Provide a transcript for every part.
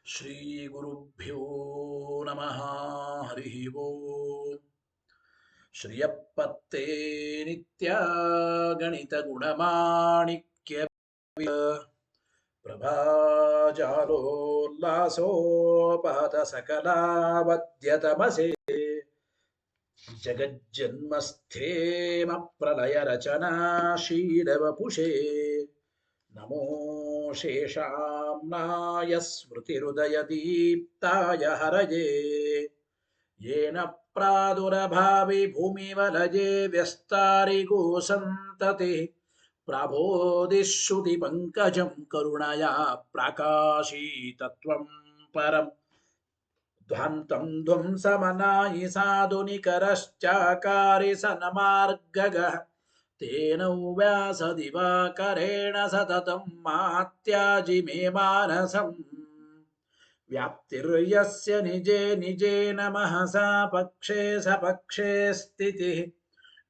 ಶ್ರೀ ಗುರುಭ್ಯೋ ನಮಃ. ಹರಿ ಓಂ. ಶ್ರಿಯಪ್ಪತ್ತೇ ನಿತ್ಯ ಗಣಿತ ಗುಣಮಾಣಿಕ್ಯ ಪ್ರಭಾಜಾಲೋಲ್ಲಾಸೋಪಹತ ಸಕಲಾವದ್ಯತಮಸೆ ಜಗಜ್ಜನ್ಮಸ್ಥೇಮ ಪ್ರಲಯ ರಚನಾಶೀಲವಪುಷೇ ನಮೋ ಶೇಷಾಂನಾಯ ಸ್ಮೃತಿಹೃದಯದೀಪ್ತಾಯ ಹರಯೇ येन प्रादुरभावि भूमिवलये व्यस्तारिगो सन्ततिः प्रबोधिश्रुतिपङ्कजं करुणया प्राकाशीतत्वं परम् ध्वान्तं ध्वंसमनायि साधुनिकरश्चाकारि सन्मार्गगः तेन व्यासदिवाकरेण सततं मात्याजि मे मानसम् व्याप्तिर्यस्य निजे निजेन महसा पक्षे सपक्षे स्थितिः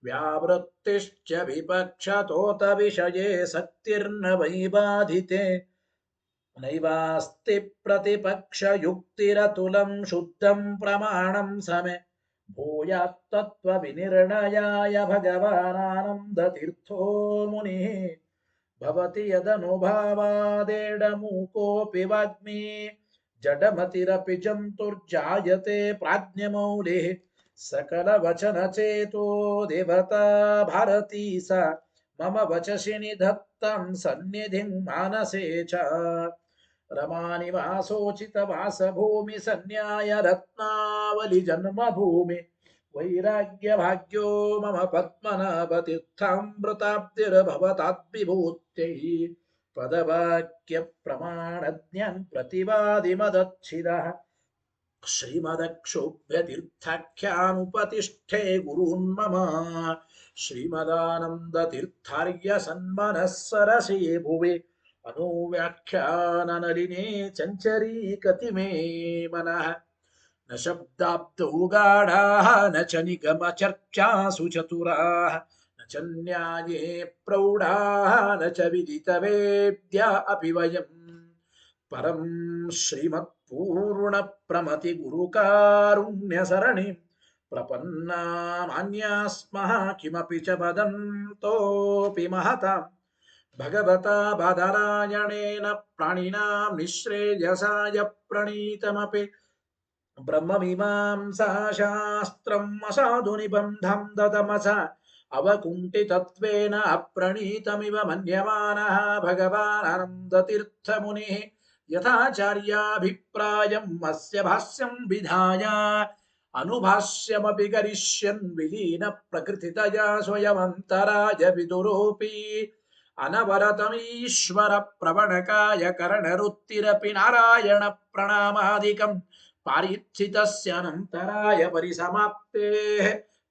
व्यावृत्तिश्च विपक्षतोत विषये सक्तिर्न वैबाधिते नैवास्ति प्रतिपक्षयुक्तिरतुलं शुद्धं प्रमाणं समे भूयात्तत्त्वविनिर्णयाय भगवानानन्दतीर्थो मुनिः भवति यदनुभावादेडमूकोऽपि वाग्मी जडमतिरपि जन्तुर्जायते प्राज्ञमौलिः सकलवचनचेतो देवता भारती सा मम वचसि निधत्तां सन्निधिं मानसे च रमानिवासोचितवासभूमि सन्न्याय रत्नावलि जन्मभूमि वैराग्यभाग्यो मम पद्मनाभतीर्थामृताब्धिर्भवताद्विभूत्यै पदवाक्यप्रमाणज्ञान् प्रतिवादिमदच्छिदः श्रीमदक्षोभ्यतीर्थाख्यानुपतिष्ठे गुरून्मम श्रीमदानन्दतीर्थार्य सन्मनः सरसे भुवि अनुव्याख्याननलिने चञ्चरीकति मे मनः न शब्दाब्दौ गाढाः न च निगमचर्चासु चतुराः न च न्याये प्रौढाः न च विदितवेद्या अपि वयम् परं श्रीमत्पूर्णप्रमतिगुरुकारुण्यसरणिं प्रपन्नामान्यास्मः किमपि च वदन्तोऽपि महतां भगवता बादरायणेन प्राणिनां निःश्रेयसाय प्रणीतमपि ब्रह्ममीमांसाशास्त्रम् असाधुनिबन्धं ददमस अवकुण्ठितत्वेन अप्रणीतमिव मन्यमानः भगवानानन्दतीर्थमुनिः यथाचार्याभिप्रायम् अस्य भाष्यं विधाय अनुभाष्यमपि करिष्यन् विलीन प्रकृतितया स्वयमन्तराय विदुरोऽपि अनवरतमीश्वर प्रवणकाय करणरुत्तिरपि नारायण प्रणामादिकम् पारीक्षितस्यानन्तराय परिसमाप्तेः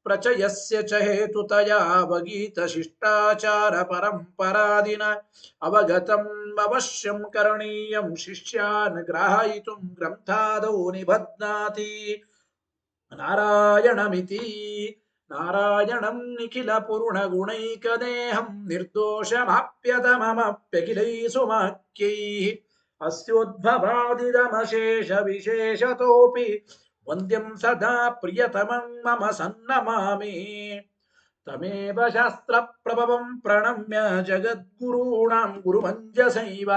प्रचयस्य च हेतुतया अवगीतशिष्टाचार परम्परादिना अवगतम् अवश्यं करणीयं शिष्यान् ग्राहयितुं ग्रन्थादौ निबध्नाति नारायणमिति नारायणं निखिलपूर्णगुणैकदेहं निर्दोषमाप्यतममप्यखिलैः सुमाख्यैः अस्योद्भवादिदमशेषविशेषतोऽपि वन्द्यं सदा प्रियतमं मम सन्नमामि तमेव शास्त्रप्रभवं प्रणम्य जगद्गुरूणां गुरुमञ्जसैव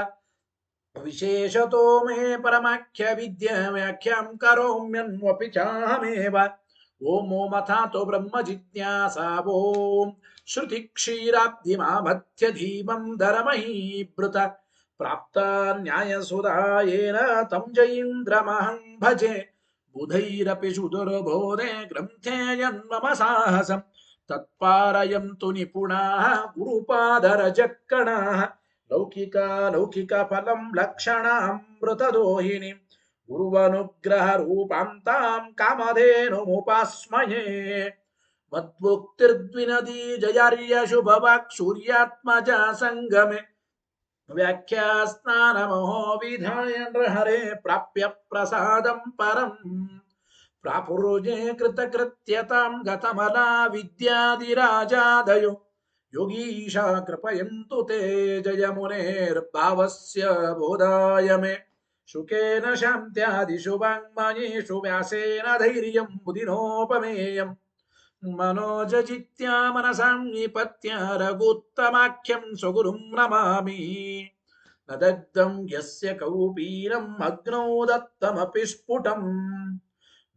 विशेषतो मे परमाख्यविद्याव्याख्यां करोम्यन्वपि चाहमेव ओम ओमथातो ब्रह्म जिज्ञासा ओम श्रुतिक्षीराब्धिमामध्यधीमं धरमहीभृत प्राप्ता न्यायसुधायेन तं जयीन्द्रमहं भजे बुधैरपि सुदुर्बोधे ग्रन्थे यन्मम साहसं तत्पारयन्तु निपुणाः गुरुपादरजक्कणाः लौकिकफलं लक्षणामृतदोहिनीं गुरुवनुग्रहरूपां तां कामधेनुमुपास्महे मद्भुक्तिर्द्विनदी जयार्यशुभवाक् सूर्यात्मजा सङ्गमे व्याख्या स्नानमहो विधाय नृहरे प्राप्य प्रसादं परम् प्रापुरुजे कृतकृत्यतां गतमला विद्यादिराजादयो योगीशा कृपयन्तु ते जयमुनेर्भावस्य बोधाय मे ಶುಕೇನ ಶಾಂತ್ಯಾದಿಷು ವಾङ्ಮಯೇಷು ವ್ಯಾಸೇನ ಧೈರ್ಯಂ ಬುಧಿನೋಪಮೇಯಂ ಮನೋಜಜಿತ್ಯಾ ಮನಸಾಂ ನಿಪತ್ಯ ರಘುತ್ತಮಾಖ್ಯಂ ಸ್ವಗುರುಂ ನಮಾಮಿ ನ ದಗ್ಧಂ ಯಸ್ಯ ಕೌಪೀನಂ ಅಗ್ನೌ ದತ್ತಮಪಿ ಸ್ಫುಟಂ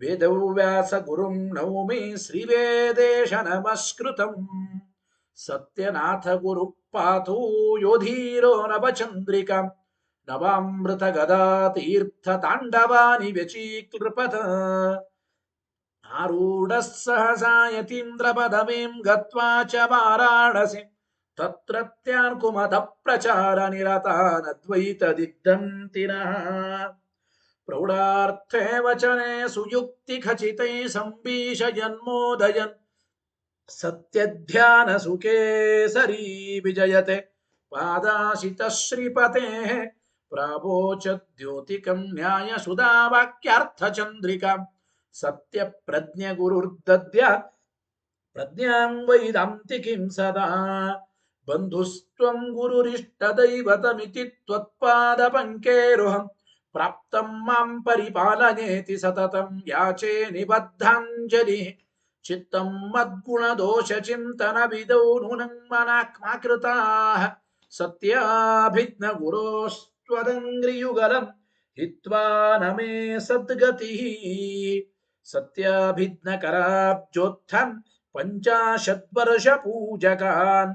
ವೇದವ್ಯಾಸ ಗುರುಂ ನೌಮಿ ಶ್ರೀವೇದೇಶ ನಮಸ್ಕೃತಂ ಸತ್ಯನಾಥ ಗುರು ಪಾತೋ ಯೋಧೀರೋ ನವಚಂದ್ರಿಕಾ ನವಾಮೃತ ಗದಾ ತೀರ್ಥ ತಾಂಡವಾನಿ ವ್ಯಚೀಕೃಪತ ಆರೂಢ ಸಹಸಾಯತೀಂದ್ರ ಪದವೀಂ ಗತ್ವಾ ಚ ವಾರಾಣಸಿ ತತ್ರತ್ಯಾನ್ ಕುಮತ ಪ್ರಚಾರ ನಿರತಾನದ್ವೈತ ದಿಗ್ಧಂತಿನಃ ಪ್ರೌಢಾರ್ಥೇ ವಚನೆ ಸುಯುಕ್ತಿ ಖಚಿತೈ ಸಂಭೀಷಯನ್ಮೋದಯನ್ ಸತ್ಯಧ್ಯಾನ ಸುಖೇಸರಿ ವಿಜಯತೆ ಪಾದಾಶಿತ ಶ್ರೀಪತೆ ಪ್ರಾವೋಚದ್ಯೋತಿಕಂ ನ್ಯಾಯ ಸುಧಾ ವಾಕ್ಯಾರ್ಥ ಚಂದ್ರಿಕಾ ಸತ್ಯ ಪ್ರಜ್ಞ ಗುರುರ್ದದ್ಯ ಪ್ರಜ್ಞಾಂ ವೈದಾಂತಿಕಿಂ ಸದಾ ಬಂಧುಸ್ತ್ವಂ ಗುರುರಿಷ್ಟ ದೈವತಮಿತಿ ತ್ವತ್ಪಾದ ಪಂಕೇರುಹಂ ಪ್ರಾಪ್ತಂ ಮಾಂ ಪರಿಪಾಲನೇತಿ ಸತತಂ ಯಾಚೆ ನಿಬದ್ಧಾಂಜಲಿ ಚಿತ್ತಂ ಮದ್ಗುಣ ದೋಷ ಚಿಂತನ ವಿದೌ ನೂನಂ ಮನಾಕ್ಮಾಕೃತಾಃ ಸತ್ಯಾಭಿಜ್ಞ ಗುರೋಸ್ತ್ವದಂಗ್ರಿಯುಗಲಂ ಹಿತ್ವಾ ನಮೇ ಸದ್ಗತಿಃ ಸತ್ಯಾಭಿಜ್ಞ ಕರಾಬ್ಜೋತ್ಥಾನ್ ಪಂಚಾಶದ್ವರ್ಷ ಪೂಜಕಾನ್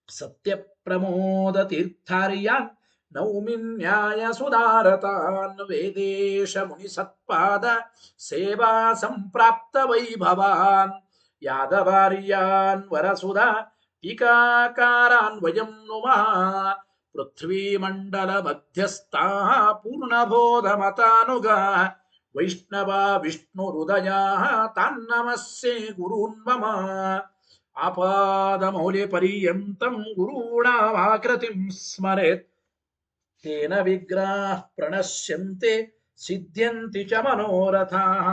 ಸತ್ಯ ಪ್ರಮೋದ ತೀರ್ಥಾರ್ಯಾನ್ ನೌಮಿ ನ್ಯಾಯ ಸುಧಾರತಾನ್ ವೇದೇಶ ಮುನಿ ಸತ್ಪಾದ ಸೇವಾ ಸಂಪ್ರಾಪ್ತ ವೈಭವಾನ್ ಯಾದವಾರ್ಯಾನ್ ವರಸುಧಾ ಟೀಕಾಕಾರಾನ್ ವಯಂ ನುಮಃ ಪೃಥ್ವೀಮಂಡಲ ಮಧ್ಯಸ್ಥಾ ಪೂರ್ಣಬೋಧ ಮತಾನುಗಾ ವೈಷ್ಣವ ವಿಷ್ಣು ಹೃದಯ ತಾನ್ನಮಸ್ಸೆ ಗುರೂನ್ ಮಮ ಆಪಾದ ಮೌಲ್ಯ ಪರ್ಯಂತಂ ಗುರುಣಾಮಾಕೃತಿಂ ಸ್ಮರೆತ್ ತೇನ ವಿಗ್ರಹ ಪ್ರಣಶ್ಯಂತೆ ಸಿದ್ಧ್ಯಂತಿ ಚ ಮನೋರಥಾಃ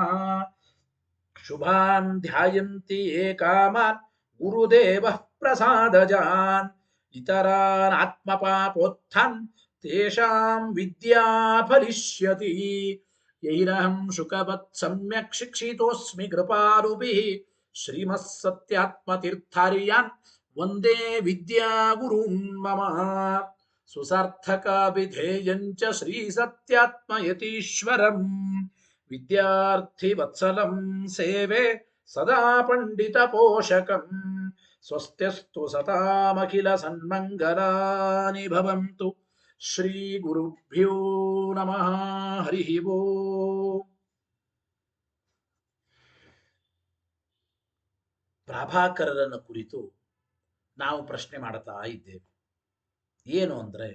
ಶುಭಾನ್ ಧ್ಯಾಯಂತಿ ಯೇ ಕಾಮಾನ್ ಗುರುದೇವಃ ಪ್ರಸಾದಜಾನ್ ಇತರಾನ್ ಆತ್ಮಪಾಪೋತ್ಥಾನ್ ತೇಷಾಂ ವಿದ್ಯಾ ಫಲಿಷ್ಯತಿ ಯೈರಹಂ ಶುಕವತ್ ಸಮ್ಯಕ್ ಶಿಕ್ಷಿತೋಸ್ಮಿ ಕೃಪಾರುಭಿಃ ಶ್ರೀಮತ್ ಸತ್ಯಾತ್ಮತೀರ್ಥಾರ್ಯಾನ್ ವಂದೇ ವಿದ್ಯಾ ಗುರುನ್ ಮಮ ಸುಸಾರ್ಥಕಾಭಿಧೇಯಂಚ ಶ್ರೀ ಸತ್ಯಾತ್ಮಯತೀಶ್ವರಂ ವಿದ್ಯಾರ್ಥಿ ವತ್ಸಲಂ ಸೇವೆ ಸದಾ ಪಂಡಿತ ಪೋಷಕಂ ಸ್ವಸ್ತ್ಯಸ್ತು ಸತಾಮಖಿಲ ಸನ್ಮಂಗಲಾನಿ ಭವಂತು ಶ್ರೀ ಗುರುಭ್ಯೋ ನಮಃ ಹರಿ ಓಂ. ಪ್ರಭಾಕರರನ್ನು ಕುರಿತು ನಾವು ಪ್ರಶ್ನೆ ಮಾಡ್ತಾ ಇದ್ದೇವೆ. ಏನು ಅಂದ್ರೆ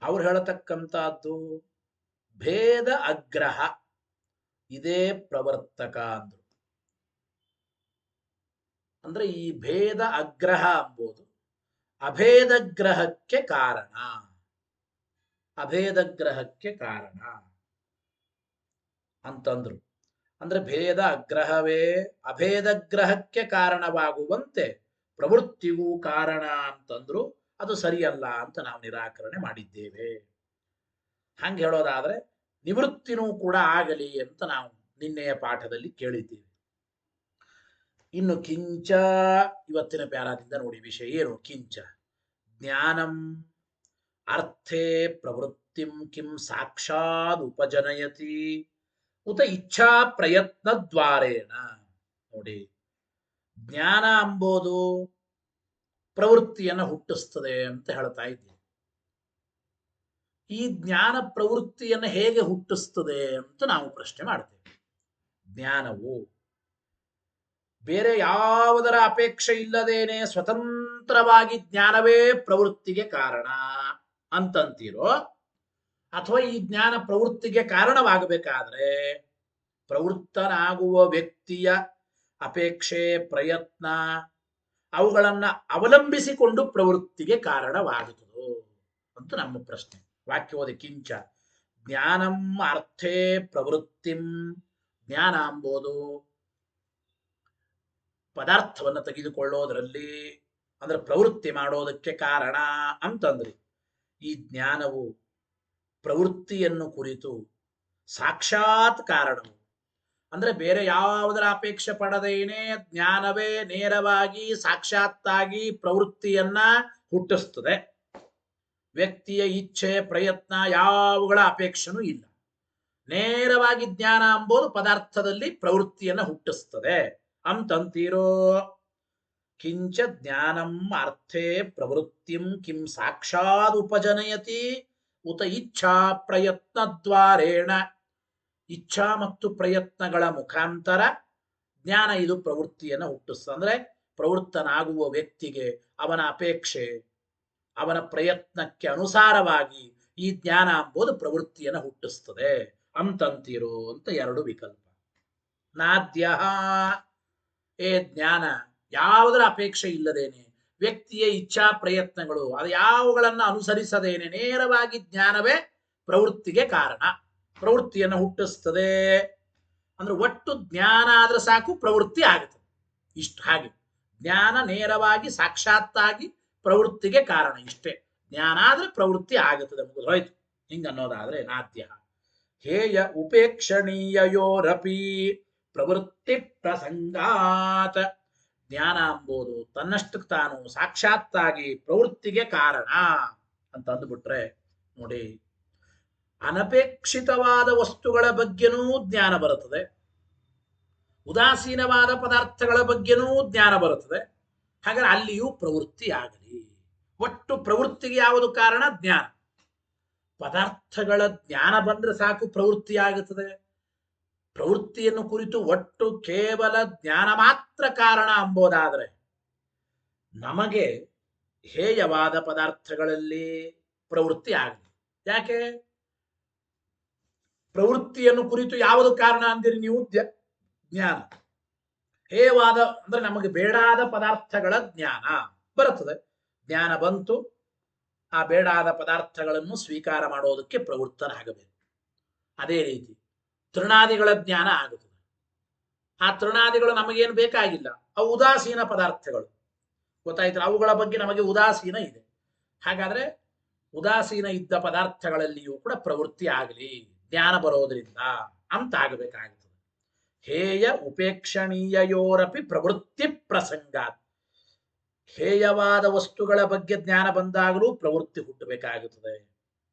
ಅವ್ರು ಹೇಳತಕ್ಕಂಥದ್ದು ಭೇದ ಅಗ್ರಹ ಇದೇ ಪ್ರವರ್ತಕ ಅಂದ್ರು. ಅಂದ್ರೆ ಈ ಭೇದ ಅಗ್ರಹ ಎಂಬುದು ಅಭೇದಗ್ರಹಕ್ಕೆ ಕಾರಣ. ಅಭೇದಗ್ರಹಕ್ಕೆ ಕಾರಣ ಅಂತಂದ್ರು. ಅಂದ್ರೆ ಭೇದ ಅಗ್ರಹವೇ ಅಭೇದಗ್ರಹಕ್ಕೆ ಕಾರಣವಾಗುವಂತೆ ಪ್ರವೃತ್ತಿಗೂ ಕಾರಣ ಅಂತಂದ್ರು. ಅದು ಸರಿಯಲ್ಲ ಅಂತ ನಾವು ನಿರಾಕರಣೆ ಮಾಡಿದ್ದೇವೆ. ಹಂಗೆ ಹೇಳೋದಾದ್ರೆ ನಿವೃತ್ತಿನೂ ಕೂಡ ಆಗಲಿ ಅಂತ ನಾವು ನಿನ್ನೆಯ ಪಾಠದಲ್ಲಿ ಕೇಳಿದ್ದೇವೆ. ಇನ್ನು ಕಿಂಚ ಇವತ್ತಿನ ಪ್ಯಾರಾದಿಂದ ನೋಡಿ ವಿಷಯ ಏನು. ಕಿಂಚ ಜ್ಞಾನಂ ಅರ್ಥೇ ಪ್ರವೃತ್ತಿಂ ಕಿಂ ಸಾಕ್ಷಾತ್ ಉಪಜನಯತಿ ಉತ ಇಚ್ಛಾ ಪ್ರಯತ್ನ ದ್ವಾರೇಣ. ನೋಡಿ, ಜ್ಞಾನ ಎಂಬುದು ಪ್ರವೃತ್ತಿಯನ್ನು ಹುಟ್ಟಿಸ್ತದೆ ಅಂತ ಹೇಳ್ತಾ ಇದ್ದೀವಿ. ಈ ಜ್ಞಾನ ಪ್ರವೃತ್ತಿಯನ್ನು ಹೇಗೆ ಹುಟ್ಟಿಸ್ತದೆ ಅಂತ ನಾವು ಪ್ರಶ್ನೆ ಮಾಡ್ತೇವೆ. ಜ್ಞಾನವು ಬೇರೆ ಯಾವುದರ ಅಪೇಕ್ಷೆ ಇಲ್ಲದೇನೆ ಸ್ವತಂತ್ರವಾಗಿ ಜ್ಞಾನವೇ ಪ್ರವೃತ್ತಿಗೆ ಕಾರಣ ಅಂತಂತೀರೋ, ಅಥವಾ ಈ ಜ್ಞಾನ ಪ್ರವೃತ್ತಿಗೆ ಕಾರಣವಾಗಬೇಕಾದ್ರೆ ಪ್ರವೃತ್ತನಾಗುವ ವ್ಯಕ್ತಿಯ ಅಪೇಕ್ಷೆ ಪ್ರಯತ್ನ ಅವುಗಳನ್ನ ಅವಲಂಬಿಸಿಕೊಂಡು ಪ್ರವೃತ್ತಿಗೆ ಕಾರಣವಾಗುತ್ತದೋ ಅಂತ ನಮ್ಮ ಪ್ರಶ್ನೆ. ವಾಕ್ಯ ಓದಿ. ಕಿಂಚ ಜ್ಞಾನಂ ಅರ್ಥೇ ಪ್ರವೃತ್ತಿಂ. ಜ್ಞಾನ ಎಂಬುದು ಪದಾರ್ಥವನ್ನು ತೆಗೆದುಕೊಳ್ಳೋದ್ರಲ್ಲಿ ಅಂದ್ರೆ ಪ್ರವೃತ್ತಿ ಮಾಡೋದಕ್ಕೆ ಕಾರಣ ಅಂತಂದ್ರಿ. ಈ ಜ್ಞಾನವು ಪ್ರವೃತ್ತಿಯನ್ನು ಕುರಿತು ಸಾಕ್ಷಾತ್ ಕಾರಣವು ಅಂದ್ರೆ ಬೇರೆ ಯಾವುದರ ಅಪೇಕ್ಷೆ ಪಡದೇನೆ ಜ್ಞಾನವೇ ನೇರವಾಗಿ ಸಾಕ್ಷಾತ್ತಾಗಿ ಪ್ರವೃತ್ತಿಯನ್ನ ಹುಟ್ಟಿಸ್ತದೆ. ವ್ಯಕ್ತಿಯ ಇಚ್ಛೆ ಪ್ರಯತ್ನ ಯಾವುಗಳ ಅಪೇಕ್ಷೆನೂ ಇಲ್ಲ. ನೇರವಾಗಿ ಜ್ಞಾನ ಎಂಬುದು ಪದಾರ್ಥದಲ್ಲಿ ಪ್ರವೃತ್ತಿಯನ್ನು ಹುಟ್ಟಿಸ್ತದೆ ಅಂತಂತೀರೋ. ಕಿಂಚ ಜ್ಞಾನಂ ಅರ್ಥೇ ಪ್ರವೃತ್ತಿಂ ಕಿಂ ಸಾಕ್ಷಾತ್ ಉಪಜನಯತಿ ಉತ ಇಚ್ಛಾ ಪ್ರಯತ್ನದ್ವಾರೇಣ. ಇಚ್ಛಾ ಮತ್ತು ಪ್ರಯತ್ನಗಳ ಮುಖಾಂತರ ಜ್ಞಾನ ಇದು ಪ್ರವೃತ್ತಿಯನ್ನು ಹುಟ್ಟಿಸ್ತದೆ. ಅಂದ್ರೆ ಪ್ರವೃತ್ತನಾಗುವ ವ್ಯಕ್ತಿಗೆ ಅವನ ಅಪೇಕ್ಷೆ ಅವನ ಪ್ರಯತ್ನಕ್ಕೆ ಅನುಸಾರವಾಗಿ ಈ ಜ್ಞಾನ ಎಂಬುದು ಪ್ರವೃತ್ತಿಯನ್ನು ಹುಟ್ಟಿಸ್ತದೆ ಅಂತಂತೀರೋ ಅಂತ ಎರಡು ವಿಕಲ್ಪ. ನಾದ್ಯ ಏ ಜ್ಞಾನ ಯಾವುದರ ಅಪೇಕ್ಷೆ ಇಲ್ಲದೇನೆ ವ್ಯಕ್ತಿಯ ಇಚ್ಛಾ ಪ್ರಯತ್ನಗಳು ಅದು ಯಾವುಗಳನ್ನ ಅನುಸರಿಸದೇನೆ ನೇರವಾಗಿ ಜ್ಞಾನವೇ ಪ್ರವೃತ್ತಿಗೆ ಕಾರಣ, ಪ್ರವೃತ್ತಿಯನ್ನು ಹುಟ್ಟಿಸ್ತದೆ. ಅಂದ್ರೆ ಒಟ್ಟು ಜ್ಞಾನ ಆದ್ರೆ ಸಾಕು ಪ್ರವೃತ್ತಿ ಆಗುತ್ತದೆ. ಇಷ್ಟು ಹಾಗೆ ಜ್ಞಾನ ನೇರವಾಗಿ ಸಾಕ್ಷಾತ್ತಾಗಿ ಪ್ರವೃತ್ತಿಗೆ ಕಾರಣ, ಇಷ್ಟೇ. ಜ್ಞಾನ ಆದ್ರೆ ಪ್ರವೃತ್ತಿ ಆಗುತ್ತದೆ, ಮುಗಿದು ಹೋಯ್ತು. ಹಿಂಗನ್ನೋದಾದ್ರೆ ನಾದ್ಯ ಹೇಯ ಉಪೇಕ್ಷಣೀಯೋರಪಿ ಪ್ರವೃತ್ತಿ ಪ್ರಸಂಗಾತ್. ಜ್ಞಾನ ಎಂಬುದು ತನ್ನಷ್ಟಕ್ಕೆ ತಾನು ಸಾಕ್ಷಾತ್ತಾಗಿ ಪ್ರವೃತ್ತಿಗೆ ಕಾರಣ ಅಂತ ಅಂದ್ಬಿಟ್ರೆ ನೋಡಿ, ಅನಪೇಕ್ಷಿತವಾದ ವಸ್ತುಗಳ ಬಗ್ಗೆನೂ ಜ್ಞಾನ ಬರುತ್ತದೆ, ಉದಾಸೀನವಾದ ಪದಾರ್ಥಗಳ ಬಗ್ಗೆನೂ ಜ್ಞಾನ ಬರುತ್ತದೆ. ಹಾಗಾದ್ರೆ ಅಲ್ಲಿಯೂ ಪ್ರವೃತ್ತಿ ಆಗಲಿ. ಒಟ್ಟು ಪ್ರವೃತ್ತಿಗೆ ಯಾವುದು ಕಾರಣ? ಜ್ಞಾನ. ಪದಾರ್ಥಗಳ ಜ್ಞಾನ ಬಂದ್ರೆ ಸಾಕು ಪ್ರವೃತ್ತಿ ಆಗುತ್ತದೆ. ಪ್ರವೃತ್ತಿಯನ್ನು ಕುರಿತು ಒಟ್ಟು ಕೇವಲ ಜ್ಞಾನ ಮಾತ್ರ ಕಾರಣ ಎಂಬುದಾದರೆ ನಮಗೆ ಹೇಯವಾದ ಪದಾರ್ಥಗಳಲ್ಲಿ ಪ್ರವೃತ್ತಿ ಆಗಲಿ. ಯಾಕೆ? ಪ್ರವೃತ್ತಿಯನ್ನು ಕುರಿತು ಯಾವುದು ಕಾರಣ ಅಂದಿರಿ ನೀವು? ಜ್ಞಾನ. ಹೇಯವಾದ ಅಂದ್ರೆ ನಮಗೆ ಬೇಡಾದ ಪದಾರ್ಥಗಳ ಜ್ಞಾನ ಬರುತ್ತದೆ. ಜ್ಞಾನ ಬಂತು, ಆ ಬೇಡಾದ ಪದಾರ್ಥಗಳನ್ನು ಸ್ವೀಕಾರ ಮಾಡೋದಕ್ಕೆ ಪ್ರವೃತ್ತನಾಗಬೇಕು. ಅದೇ ರೀತಿ ತೃಣಾದಿಗಳ ಜ್ಞಾನ ಆಗುತ್ತದೆ. ಆ ತೃಣಾದಿಗಳು ನಮಗೇನು ಬೇಕಾಗಿಲ್ಲ, ಅವು ಉದಾಸೀನ ಪದಾರ್ಥಗಳು, ಗೊತ್ತಾಯ್ತು? ಅವುಗಳ ಬಗ್ಗೆ ನಮಗೆ ಉದಾಸೀನ ಇದೆ. ಹಾಗಾದ್ರೆ ಉದಾಸೀನ ಇದ್ದ ಪದಾರ್ಥಗಳಲ್ಲಿಯೂ ಕೂಡ ಪ್ರವೃತ್ತಿ ಆಗಲಿ, ಜ್ಞಾನ ಬರೋದ್ರಿಂದ ಅಂತ ಆಗಬೇಕಾಗುತ್ತದೆ. ಹೇಯ ಉಪೇಕ್ಷಣೀಯೋರಪಿ ಪ್ರವೃತ್ತಿ ಪ್ರಸಂಗಾತ್. ಹೇಯವಾದ ವಸ್ತುಗಳ ಬಗ್ಗೆ ಜ್ಞಾನ ಬಂದಾಗಲೂ ಪ್ರವೃತ್ತಿ ಹುಟ್ಟಬೇಕಾಗುತ್ತದೆ.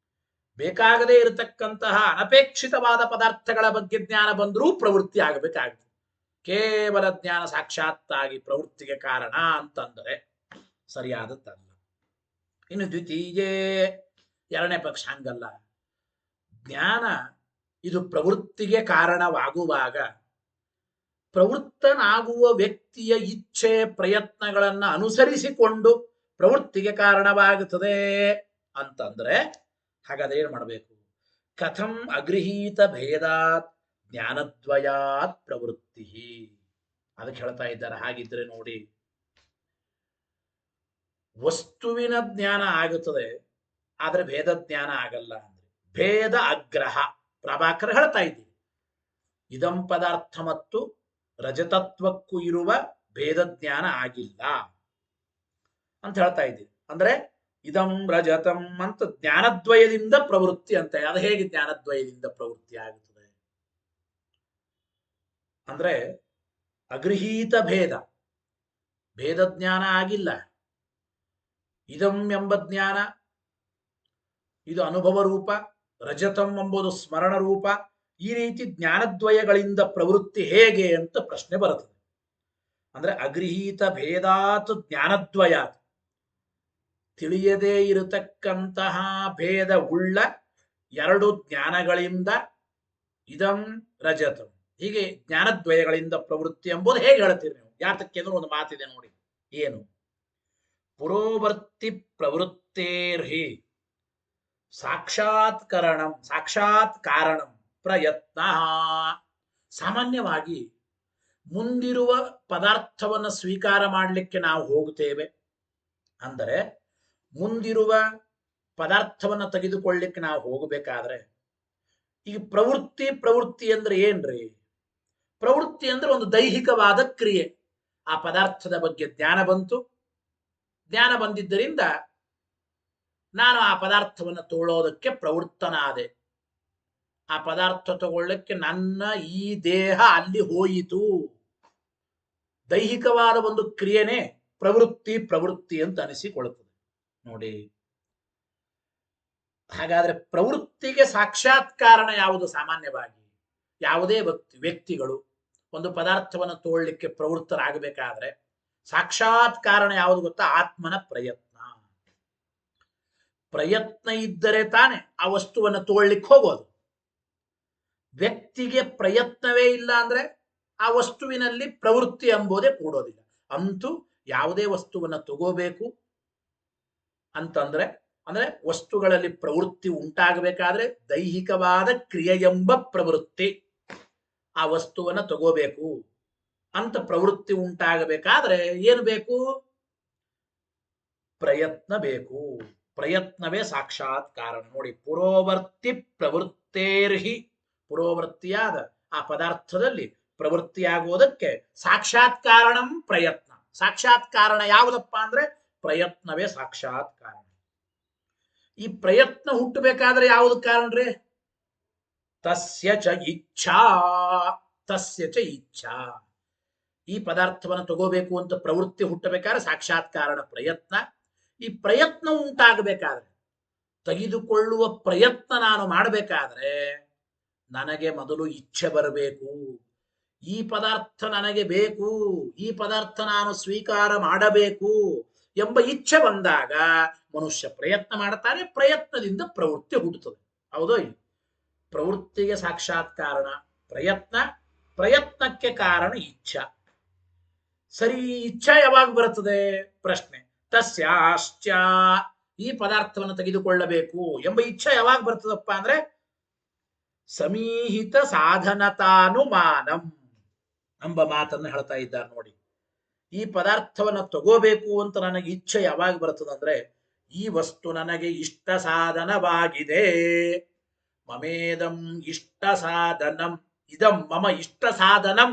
ಬೇಕಾಗದೇ ಇರತಕ್ಕಂತಹ ಅನಪೇಕ್ಷಿತವಾದ ಪದಾರ್ಥಗಳ ಬಗ್ಗೆ ಜ್ಞಾನ ಬಂದರೂ ಪ್ರವೃತ್ತಿ ಆಗಬೇಕಾಗುತ್ತದೆ. ಕೇವಲ ಜ್ಞಾನ ಸಾಕ್ಷಾತ್ತಾಗಿ ಪ್ರವೃತ್ತಿಗೆ ಕಾರಣ ಅಂತಂದರೆ ಸರಿಯಾದದ್ದಲ್ಲ. ಇನ್ನು ದ್ವಿತೀಯೇ ಎರಡನೇ ಪಕ್ಷ ಹಂಗಲ್ಲ. ಜ್ಞಾನ ಇದು ಪ್ರವೃತ್ತಿಗೆ ಕಾರಣವಾಗುವಾಗ ಪ್ರವೃತ್ತನಾಗುವ ವ್ಯಕ್ತಿಯ ಇಚ್ಛೆ ಪ್ರಯತ್ನಗಳನ್ನು ಅನುಸರಿಸಿಕೊಂಡು ಪ್ರವೃತ್ತಿಗೆ ಕಾರಣವಾಗುತ್ತದೆ ಅಂತಂದ್ರೆ ಹಾಗಾದ್ರೆ ಏನ್ ಮಾಡಬೇಕು? ಕಥಂ ಅಗೃಹೀತ ಭೇದಾತ್ ಜ್ಞಾನದ್ವಯಾತ್ ಪ್ರವೃತ್ತಿ. ಅದಕ್ಕೆ ಹೇಳ್ತಾ ಇದ್ದಾರೆ. ಹಾಗಿದ್ರೆ ನೋಡಿ, ವಸ್ತುವಿನ ಜ್ಞಾನ ಆಗುತ್ತದೆ, ಆದ್ರೆ ಭೇದ ಜ್ಞಾನ ಆಗಲ್ಲ. ಅಂದ್ರೆ ಭೇದ ಅಗ್ರಹ. ಪ್ರಭಾಕರ ಹೇಳ್ತಾ ಇದ್ದೀವಿ, ಇದಂ ಪದಾರ್ಥ ಮತ್ತು ರಜತತ್ವಕ್ಕೂ ಇರುವ ಭೇದ ಜ್ಞಾನ ಆಗಿಲ್ಲ ಅಂತ ಹೇಳ್ತಾ ಇದ್ದೀವಿ. ಅಂದ್ರೆ ಇದಂ ರಜತಂ ಅಂತ ಜ್ಞಾನದ್ವಯದಿಂದ ಪ್ರವೃತ್ತಿ ಅಂತ. ಅದು ಹೇಗೆ ಜ್ಞಾನದ್ವಯದಿಂದ ಪ್ರವೃತ್ತಿ ಆಗುತ್ತದೆ? ಅಂದ್ರೆ ಅಗೃಹೀತ ಭೇದ, ಭೇದ ಜ್ಞಾನ ಆಗಿಲ್ಲ. ಇದಂ ಎಂಬ ಜ್ಞಾನ ಇದು ಅನುಭವ ರೂಪ, ರಜತಂ ಎಂಬುದು ಸ್ಮರಣ ರೂಪ. ಈ ರೀತಿ ಜ್ಞಾನದ್ವಯಗಳಿಂದ ಪ್ರವೃತ್ತಿ ಹೇಗೆ ಅಂತ ಪ್ರಶ್ನೆ ಬರುತ್ತದೆ. ಅಂದ್ರೆ ಅಗೃಹೀತ ಭೇದಾತ್ ಜ್ಞಾನದ್ವಯಾತ್, ತಿಳಿಯದೇ ಇರತಕ್ಕಂತಹ ಭೇದ ಉಳ್ಳ ಎರಡು ಜ್ಞಾನಗಳಿಂದ ಇದಂ ರಜತಂ, ಹೀಗೆ ಜ್ಞಾನದ್ವಯಗಳಿಂದ ಪ್ರವೃತ್ತಿ ಎಂಬುದು ಹೇಗೆ ಹೇಳ್ತೀರಿ ನೀವು? ಯಾತಕ್ಕೆ ಅಂದ್ರೆ ಒಂದು ಮಾತಿದೆ ನೋಡಿ. ಏನು? ಪುರೋವರ್ತಿ ಪ್ರವೃತ್ತೇರ್ಹಿ ಸಾಕ್ಷಾತ್ಕರಣಂ ಸಾಕ್ಷಾತ್ ಕಾರಣಂ ಪ್ರಯತ್ನ. ಸಾಮಾನ್ಯವಾಗಿ ಮುಂದಿರುವ ಪದಾರ್ಥವನ್ನು ಸ್ವೀಕಾರ ಮಾಡಲಿಕ್ಕೆ ನಾವು ಹೋಗುತ್ತೇವೆ. ಅಂದರೆ ಮುಂದಿರುವ ಪದಾರ್ಥವನ್ನು ತೆಗೆದುಕೊಳ್ಳಿಕ್ಕೆ ನಾವು ಹೋಗಬೇಕಾದ್ರೆ ಈ ಪ್ರವೃತ್ತಿ ಅಂದ್ರೆ ಏನ್ರಿ? ಪ್ರವೃತ್ತಿ ಅಂದ್ರೆ ಒಂದು ದೈಹಿಕವಾದ ಕ್ರಿಯೆ. ಆ ಪದಾರ್ಥದ ಬಗ್ಗೆ ಜ್ಞಾನ ಬಂತು, ಜ್ಞಾನ ಬಂದಿದ್ದರಿಂದ ನಾನು ಆ ಪದಾರ್ಥವನ್ನು ತಗೊಳ್ಳೋದಕ್ಕೆ ಪ್ರವೃತ್ತನಾದೆ. ಆ ಪದಾರ್ಥ ತಗೊಳ್ಳಕ್ಕೆ ನನ್ನ ಈ ದೇಹ ಅಲ್ಲಿ ಹೋಯಿತು. ದೈಹಿಕವಾದ ಒಂದು ಕ್ರಿಯೆನೇ ಪ್ರವೃತ್ತಿ ಅಂತ ಅನಿಸಿಕೊಳ್ಳುತ್ತದೆ ನೋಡಿ. ಹಾಗಾದ್ರೆ ಪ್ರವೃತ್ತಿಗೆ ಸಾಕ್ಷಾತ್ ಕಾರಣ ಯಾವುದು? ಸಾಮಾನ್ಯವಾಗಿ ಯಾವುದೇ ವ್ಯಕ್ತಿಗಳು ಒಂದು ಪದಾರ್ಥವನ್ನು ತಗೊಳ್ಳಿಕ್ಕೆ ಪ್ರವೃತ್ತರಾಗಬೇಕಾದ್ರೆ ಸಾಕ್ಷಾತ್ ಕಾರಣ ಯಾವುದು ಗೊತ್ತಾ? ಆತ್ಮನ ಪ್ರಯತ್ನ. ಪ್ರಯತ್ನ ಇದ್ದರೆ ತಾನೆ ಆ ವಸ್ತುವನ್ನು ತಗೊಳ್ಳಿಕ್ಕೆ ಹೋಗೋದು. ವ್ಯಕ್ತಿಗೆ ಪ್ರಯತ್ನವೇ ಇಲ್ಲ ಅಂದ್ರೆ ಆ ವಸ್ತುವಿನಲ್ಲಿ ಪ್ರವೃತ್ತಿ ಎಂಬುದೇ ಕೂಡೋದಿಲ್ಲ. ಅಂತೂ ಯಾವುದೇ ವಸ್ತುವನ್ನು ತಗೋಬೇಕು ಅಂತಂದ್ರೆ ಅಂದ್ರೆ ವಸ್ತುಗಳಲ್ಲಿ ಪ್ರವೃತ್ತಿ ಉಂಟಾಗಬೇಕಾದ್ರೆ ದೈಹಿಕವಾದ ಕ್ರಿಯೆ ಎಂಬ ಪ್ರವೃತ್ತಿ, ಆ ವಸ್ತುವನ್ನು ತಗೋಬೇಕು ಅಂತ ಪ್ರವೃತ್ತಿ ಉಂಟಾಗಬೇಕಾದ್ರೆ ಏನು ಬೇಕು? ಪ್ರಯತ್ನ ಬೇಕು. ಪ್ರಯತ್ನವೇ ಸಾಕ್ಷಾತ್ ಕಾರಣ ನೋಡಿ. ಪುರೋವರ್ತಿ ಪ್ರವೃತ್ತೇರ್ಹಿ, ಪುರೋವರ್ತಿಯಾದ ಆ ಪದಾರ್ಥದಲ್ಲಿ ಪ್ರವೃತ್ತಿಯಾಗುವುದಕ್ಕೆ ಸಾಕ್ಷಾತ್ ಕಾರಣಂ ಪ್ರಯತ್ನ. ಸಾಕ್ಷಾತ್ ಕಾರಣ ಯಾವುದಪ್ಪ ಅಂದ್ರೆ ಪ್ರಯತ್ನವೇ ಸಾಕ್ಷಾತ್ ಕಾರಣ. ಈ ಪ್ರಯತ್ನ ಹುಟ್ಟಬೇಕಾದ್ರೆ ಯಾವುದು ಕಾರಣರೇ? ತಸ್ಯ ಚ ಇಚ್ಛಾ. ತಸ್ಯ ಚ ಇಚ್ಛಾ. ಈ ಪದಾರ್ಥವನ್ನು ತಗೋಬೇಕು ಅಂತ ಪ್ರವೃತ್ತಿ ಹುಟ್ಟಬೇಕಾದ್ರೆ ಸಾಕ್ಷಾತ್ ಕಾರಣ ಪ್ರಯತ್ನ. ಈ ಪ್ರಯತ್ನ ಉಂಟಾಗಬೇಕಾದ್ರೆ, ತೆಗೆದುಕೊಳ್ಳುವ ಪ್ರಯತ್ನ ನಾನು ಮಾಡಬೇಕಾದ್ರೆ ನನಗೆ ಮೊದಲು ಇಚ್ಛೆ ಬರಬೇಕು. ಈ ಪದಾರ್ಥ ನನಗೆ ಬೇಕು, ಈ ಪದಾರ್ಥ ನಾನು ಸ್ವೀಕಾರ ಮಾಡಬೇಕು ಎಂಬ ಇಚ್ಛೆ ಬಂದಾಗ ಮನುಷ್ಯ ಪ್ರಯತ್ನ ಮಾಡ್ತಾನೆ. ಪ್ರಯತ್ನದಿಂದ ಪ್ರವೃತ್ತಿ ಹುಟ್ಟುತ್ತದೆ. ಹೌದೋ? ಪ್ರವೃತ್ತಿಗೆ ಸಾಕ್ಷಾತ್ ಕಾರಣ ಪ್ರಯತ್ನ, ಪ್ರಯತ್ನಕ್ಕೆ ಕಾರಣ ಇಚ್ಛಾ. ಸರಿ, ಇಚ್ಛಾ ಯಾವಾಗ ಬರುತ್ತದೆ? ಪ್ರಶ್ನೆ. ತಸ್ಯಾಶ್ಚ, ಈ ಪದಾರ್ಥವನ್ನು ತೆಗೆದುಕೊಳ್ಳಬೇಕು ಎಂಬ ಇಚ್ಛೆ ಯಾವಾಗ ಬರ್ತದಪ್ಪ ಅಂದ್ರೆ ಸಮೀಹಿತ ಸಾಧನತಾನುಮಾನಂ ಎಂಬ ಮಾತನ್ನು ಹೇಳ್ತಾ ಇದ್ದಾರೆ ನೋಡಿ. ಈ ಪದಾರ್ಥವನ್ನು ತಗೋಬೇಕು ಅಂತ ನನಗೆ ಇಚ್ಛೆ ಯಾವಾಗ ಬರ್ತದಂದ್ರೆ ಈ ವಸ್ತು ನನಗೆ ಇಷ್ಟ ಸಾಧನವಾಗಿದೆ. ಮಮೇದಂ ಇಷ್ಟ ಸಾಧನಂ, ಇದಂ ಮಮ ಇಷ್ಟ ಸಾಧನಂ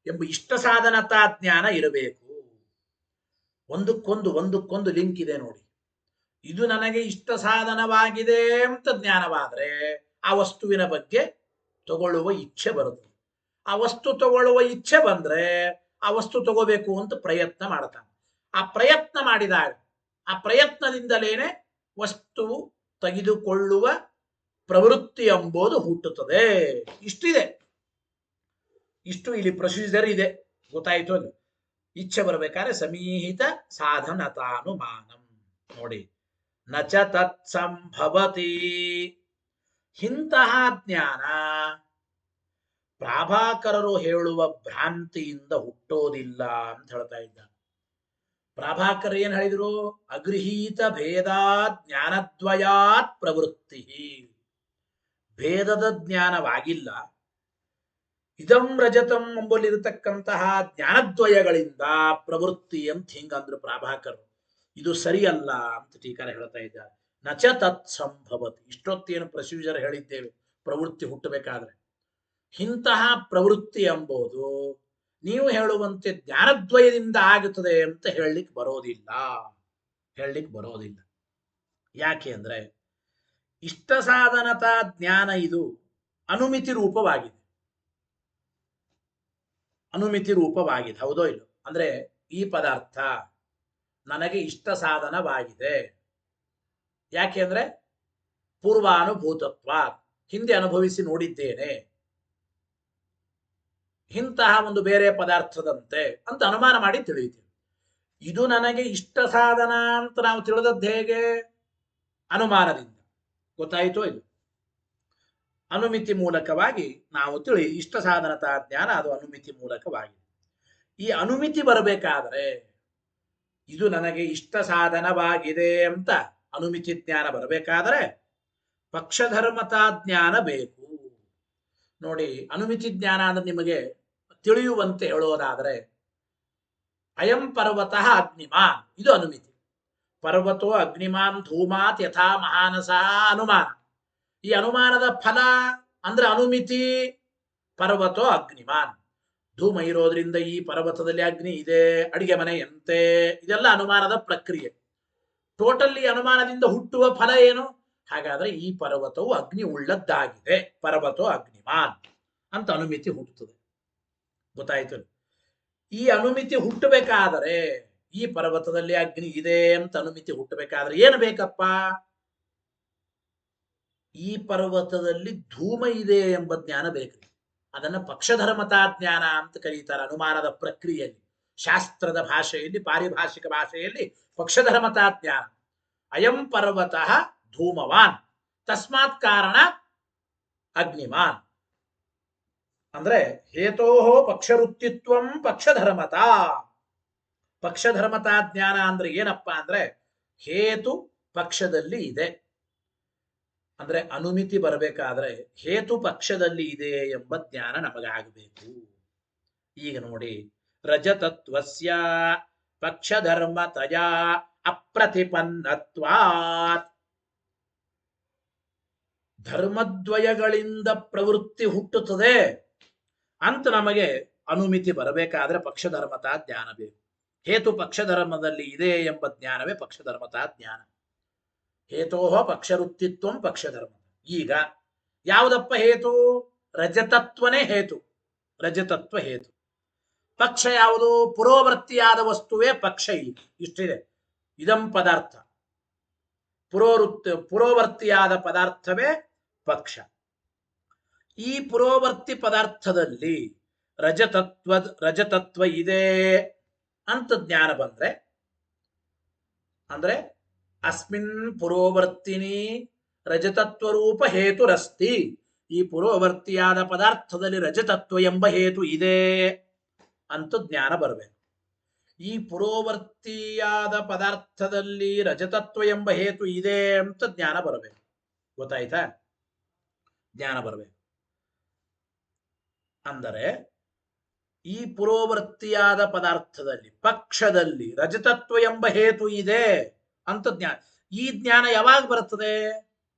ಎಂಬ ಇಷ್ಟ ಸಾಧನತಾ ಜ್ಞಾನ ಇರಬೇಕು. ಒಂದಕ್ಕೊಂದು ಲಿಂಕ್ ಇದೆ ನೋಡಿ. ಇದು ನನಗೆ ಇಷ್ಟ ಸಾಧನವಾಗಿದೆ ಅಂತ ಜ್ಞಾನವಾದ್ರೆ ಆ ವಸ್ತುವಿನ ಬಗ್ಗೆ ತಗೊಳ್ಳುವ ಇಚ್ಛೆ ಬರುತ್ತೆ. ಆ ವಸ್ತು ತಗೊಳ್ಳುವ ಇಚ್ಛೆ ಬಂದ್ರೆ ಆ ವಸ್ತು ತಗೋಬೇಕು ಅಂತ ಪ್ರಯತ್ನ ಮಾಡ್ತಾನೆ. ಆ ಪ್ರಯತ್ನ ಮಾಡಿದಾಗ ಆ ಪ್ರಯತ್ನದಿಂದಲೇನೆ ವಸ್ತು ತೆಗೆದುಕೊಳ್ಳುವ ಪ್ರವೃತ್ತಿ ಎಂಬುದು ಹುಟ್ಟುತ್ತದೆ. ಇಷ್ಟಿದೆ, ಇಷ್ಟು ಇಲ್ಲಿ ಪ್ರೊಸೀಜರ್ ಇದೆ. ಗೊತ್ತಾಯ್ತು ಅಲ್ಲಿ? ಇಚ್ಛೆ ಬರಬೇಕಾದ್ರೆ ಸಮೀಹಿತ ಸಾಧನತಾನುಮಾನಂ ನೋಡಿ. ನಚ ತತ್ಸಂಭವತಿ, ಇಂತಹ ಜ್ಞಾನ ಪ್ರಾಭಾಕರರು ಹೇಳುವ ಭ್ರಾಂತಿಯಿಂದ ಹುಟ್ಟೋದಿಲ್ಲ ಅಂತ ಹೇಳ್ತಾ ಇದ್ದಾರೆ. ಪ್ರಾಭಾಕರ್ ಏನ್ ಹೇಳಿದ್ರು? ಅಗೃಹೀತ ಭೇದಾತ್ ಜ್ಞಾನದ್ವಯಾತ್ ಪ್ರವೃತ್ತಿ. ಭೇದದ ಜ್ಞಾನವಾಗಿಲ್ಲ, ಇದಂ ರಜತಂ ಎಂಬಲ್ಲಿರತಕ್ಕಂತಹ ಜ್ಞಾನದ್ವಯಗಳಿಂದ ಪ್ರವೃತ್ತಿ ಅಂತ ಹಿಂಗಂದ್ರು ಪ್ರಾಭಾಕರ್. ಇದು ಸರಿಯಲ್ಲ ಅಂತ ಟೀಕಾರ ಹೇಳ್ತಾ ಇದ್ದಾರೆ. ನಚ ತತ್ ಸಂಭವತಿ. ಇಷ್ಟೊತ್ತೇನು ಪ್ರೊಸೀಜರ್ ಹೇಳಿದ್ದೇವೆ ಪ್ರವೃತ್ತಿ ಹುಟ್ಟಬೇಕಾದ್ರೆ, ಇಂತಹ ಪ್ರವೃತ್ತಿ ಎಂಬುದು ನೀವು ಹೇಳುವಂತೆ ಜ್ಞಾನದ್ವಯದಿಂದ ಆಗುತ್ತದೆ ಅಂತ ಹೇಳಲಿಕ್ಕೆ ಬರೋದಿಲ್ಲ. ಯಾಕೆ ಅಂದ್ರೆ ಇಷ್ಟ ಸಾಧನತಾ ಜ್ಞಾನ ಇದು ಅನುಮಿತಿ ರೂಪವಾಗಿದೆ. ಹೌದೋ ಇಲ್ಲ? ಅಂದ್ರೆ ಈ ಪದಾರ್ಥ ನನಗೆ ಇಷ್ಟ ಸಾಧನವಾಗಿದೆ. ಯಾಕೆ ಅಂದ್ರೆ ಪೂರ್ವಾನುಭೂತತ್ವ, ಹಿಂದೆ ಅನುಭವಿಸಿ ನೋಡಿದ್ದೇನೆ, ಇಂತಹ ಒಂದು ಬೇರೆ ಪದಾರ್ಥದಂತೆ ಅಂತ ಅನುಮಾನ ಮಾಡಿ ತಿಳಿಯುತ್ತೇವೆ. ಇದು ನನಗೆ ಇಷ್ಟ ಸಾಧನ ಅಂತ ನಾವು ತಿಳಿದದ್ದು ಹೇಗೆ? ಅನುಮಾನದಿಂದ. ಗೊತ್ತಾಯಿತೋ? ಇದು ಅನುಮಿತಿ ಮೂಲಕವಾಗಿ ನಾವು ಇಷ್ಟ ಸಾಧನತಾ ಜ್ಞಾನ ಅದು ಅನುಮಿತಿ ಮೂಲಕವಾಗಿದೆ. ಈ ಅನುಮಿತಿ ಬರಬೇಕಾದರೆ ಇದು ನನಗೆ ಇಷ್ಟ ಸಾಧನವಾಗಿದೆ ಅಂತ ಅನುಮಿತಿ ಜ್ಞಾನ ಬರಬೇಕಾದರೆ ಪಕ್ಷಧರ್ಮತಾ ಜ್ಞಾನ ಬೇಕು ನೋಡಿ. ಅನುಮಿತಿ ಜ್ಞಾನ ಅಂದ್ರೆ ನಿಮಗೆ ತಿಳಿಯುವಂತೆ ಹೇಳೋದಾದರೆ ಅಯಂ ಪರ್ವತಃ ಅಗ್ನಿಮಾನ್, ಇದು ಅನುಮಿತಿ. ಪರ್ವತೋ ಅಗ್ನಿಮಾನ್ ಧೂಮಾತ್ ಯಥಾ ಮಹಾನಸ ಅನುಮಾನ. ಈ ಅನುಮಾನದ ಫಲ ಅಂದ್ರೆ ಅನುಮಿತಿ. ಪರ್ವತೋ ಅಗ್ನಿಮಾನ್, ಧೂಮ ಇರೋದ್ರಿಂದ ಈ ಪರ್ವತದಲ್ಲಿ ಅಗ್ನಿ ಇದೆ, ಅಡಿಗೆ ಮನೆ ಎಂತೆ, ಇದೆಲ್ಲ ಅನುಮಾನದ ಪ್ರಕ್ರಿಯೆ. ಟೋಟಲಿ ಅನುಮಾನದಿಂದ ಹುಟ್ಟುವ ಫಲ ಏನು? ಹಾಗಾದ್ರೆ ಈ ಪರ್ವತವು ಅಗ್ನಿ ಉಳ್ಳದ್ದಾಗಿದೆ, ಪರ್ವತೋ ಅಗ್ನಿಮಾನ್ ಅಂತ ಅನುಮಿತಿ ಹುಟ್ಟುತ್ತದೆ. ಗೊತ್ತಾಯ್ತು? ಈ ಅನುಮಿತಿ ಹುಟ್ಟಬೇಕಾದರೆ, ಈ ಪರ್ವತದಲ್ಲಿ ಅಗ್ನಿ ಇದೆ ಅಂತ ಅನುಮಿತಿ ಹುಟ್ಟಬೇಕಾದ್ರೆ ಏನು ಬೇಕಪ್ಪ? ಈ ಪರ್ವತದಲ್ಲಿ ಧೂಮ ಇದೆ ಎಂಬ ಜ್ಞಾನ ಬೇಕು. ಅದನ್ನ ಪಕ್ಷಧರ್ಮತಾ ಜ್ಞಾನ ಅಂತ ಕರೀತಾರೆ ಅನುಮಾನದ ಪ್ರಕ್ರಿಯೆಯಲ್ಲಿ. ಶಾಸ್ತ್ರದ ಭಾಷೆಯಲ್ಲಿ, ಪಾರಿಭಾಷಿಕ ಭಾಷೆಯಲ್ಲಿ ಪಕ್ಷಧರ್ಮತಾ ಜ್ಞಾನ. ಅಯಂ ಪರ್ವತಃ ಧೂಮವಾನ್ ತಸ್ಮಾತ್ ಕಾರಣ ಅಗ್ನಿಮಾನ್ ಅಂದ್ರೆ ಹೇತೋ ಪಕ್ಷವೃತ್ತಿತ್ವಂ ಪಕ್ಷಧರ್ಮತಾ. ಪಕ್ಷಧರ್ಮತಾ ಜ್ಞಾನ ಅಂದ್ರೆ ಏನಪ್ಪಾ ಅಂದ್ರೆ ಹೇತು ಪಕ್ಷದಲ್ಲಿ ಇದೆ ಅಂದ್ರೆ ಅನುಮಿತಿ ಬರಬೇಕಾದ್ರೆ ಹೇತು ಪಕ್ಷದಲ್ಲಿ ಇದೆ ಎಂಬ ಜ್ಞಾನ ನಮಗಾಗಬೇಕು. ಈಗ ನೋಡಿ, ರಜತತ್ವಸ್ಯ ಪಕ್ಷಧರ್ಮತಯಾ ಅಪ್ರತಿಪನ್ನತ್ವಾತ್, ಧರ್ಮದ್ವಯಗಳಿಂದ ಪ್ರವೃತ್ತಿ ಹುಟ್ಟುತ್ತದೆ ಅಂತ ನಮಗೆ ಅನುಮಿತಿ ಬರಬೇಕಾದ್ರೆ ಪಕ್ಷಧರ್ಮತಾ ಜ್ಞಾನ ಬೇಕು. ಹೇತು ಪಕ್ಷಧರ್ಮದಲ್ಲಿ ಇದೆ ಎಂಬ ಜ್ಞಾನವೇ ಪಕ್ಷಧರ್ಮತಾ ಜ್ಞಾನ. ಹೇತೋಹ ಪಕ್ಷವೃತ್ತಿತ್ವಂ ಪಕ್ಷಧರ್ಮ. ಈಗ ಯಾವುದಪ್ಪ ಹೇತು? ರಜತತ್ವನೇ ಹೇತು. ರಜತತ್ವ ಹೇತು. ಪಕ್ಷ ಯಾವುದು? ಪುರೋವರ್ತಿಯಾದ ವಸ್ತುವೇ ಪಕ್ಷ. ಇಷ್ಟಿದೆ. ಇದಂ ಪದಾರ್ಥ ಪುರೋವರ್ತಿಯಾದ ಪದಾರ್ಥವೇ ಪಕ್ಷ. ಈ ಪುರೋವರ್ತಿ ಪದಾರ್ಥದಲ್ಲಿ ರಜತತ್ವ ಇದೆ ಅಂತ ಜ್ಞಾನ ಬಂದ್ರೆ, ಅಂದ್ರೆ ಅಸ್ಮಿನ್ ಪುರೋವರ್ತಿನಿ ರಜತತ್ವರೂಪ ಹೇತುರಸ್ತಿ, ಈ ಪುರೋವರ್ತಿಯಾದ ಪದಾರ್ಥದಲ್ಲಿ ರಜತತ್ವ ಎಂಬ ಹೇತು ಇದೆ ಅಂತ ಜ್ಞಾನ ಬರಬೇಕು. ಈ ಪುರೋವರ್ತಿಯಾದ ಪದಾರ್ಥದಲ್ಲಿ ರಜತತ್ವ ಎಂಬ ಹೇತು ಇದೆ ಅಂತ ಜ್ಞಾನ ಬರಬೇಕು. ಗೊತ್ತಾಯ್ತಾ? ಜ್ಞಾನ ಬರಬೇಕು. ಅಂದರೆ ಈ ಪುರೋವರ್ತಿಯಾದ ಪದಾರ್ಥದಲ್ಲಿ ಪಕ್ಷದಲ್ಲಿ ರಜತತ್ವ ಎಂಬ ಹೇತು ಇದೆ ಅಂತ ಜ್ಞಾನ. ಈ ಜ್ಞಾನ ಯಾವಾಗ ಬರುತ್ತದೆ?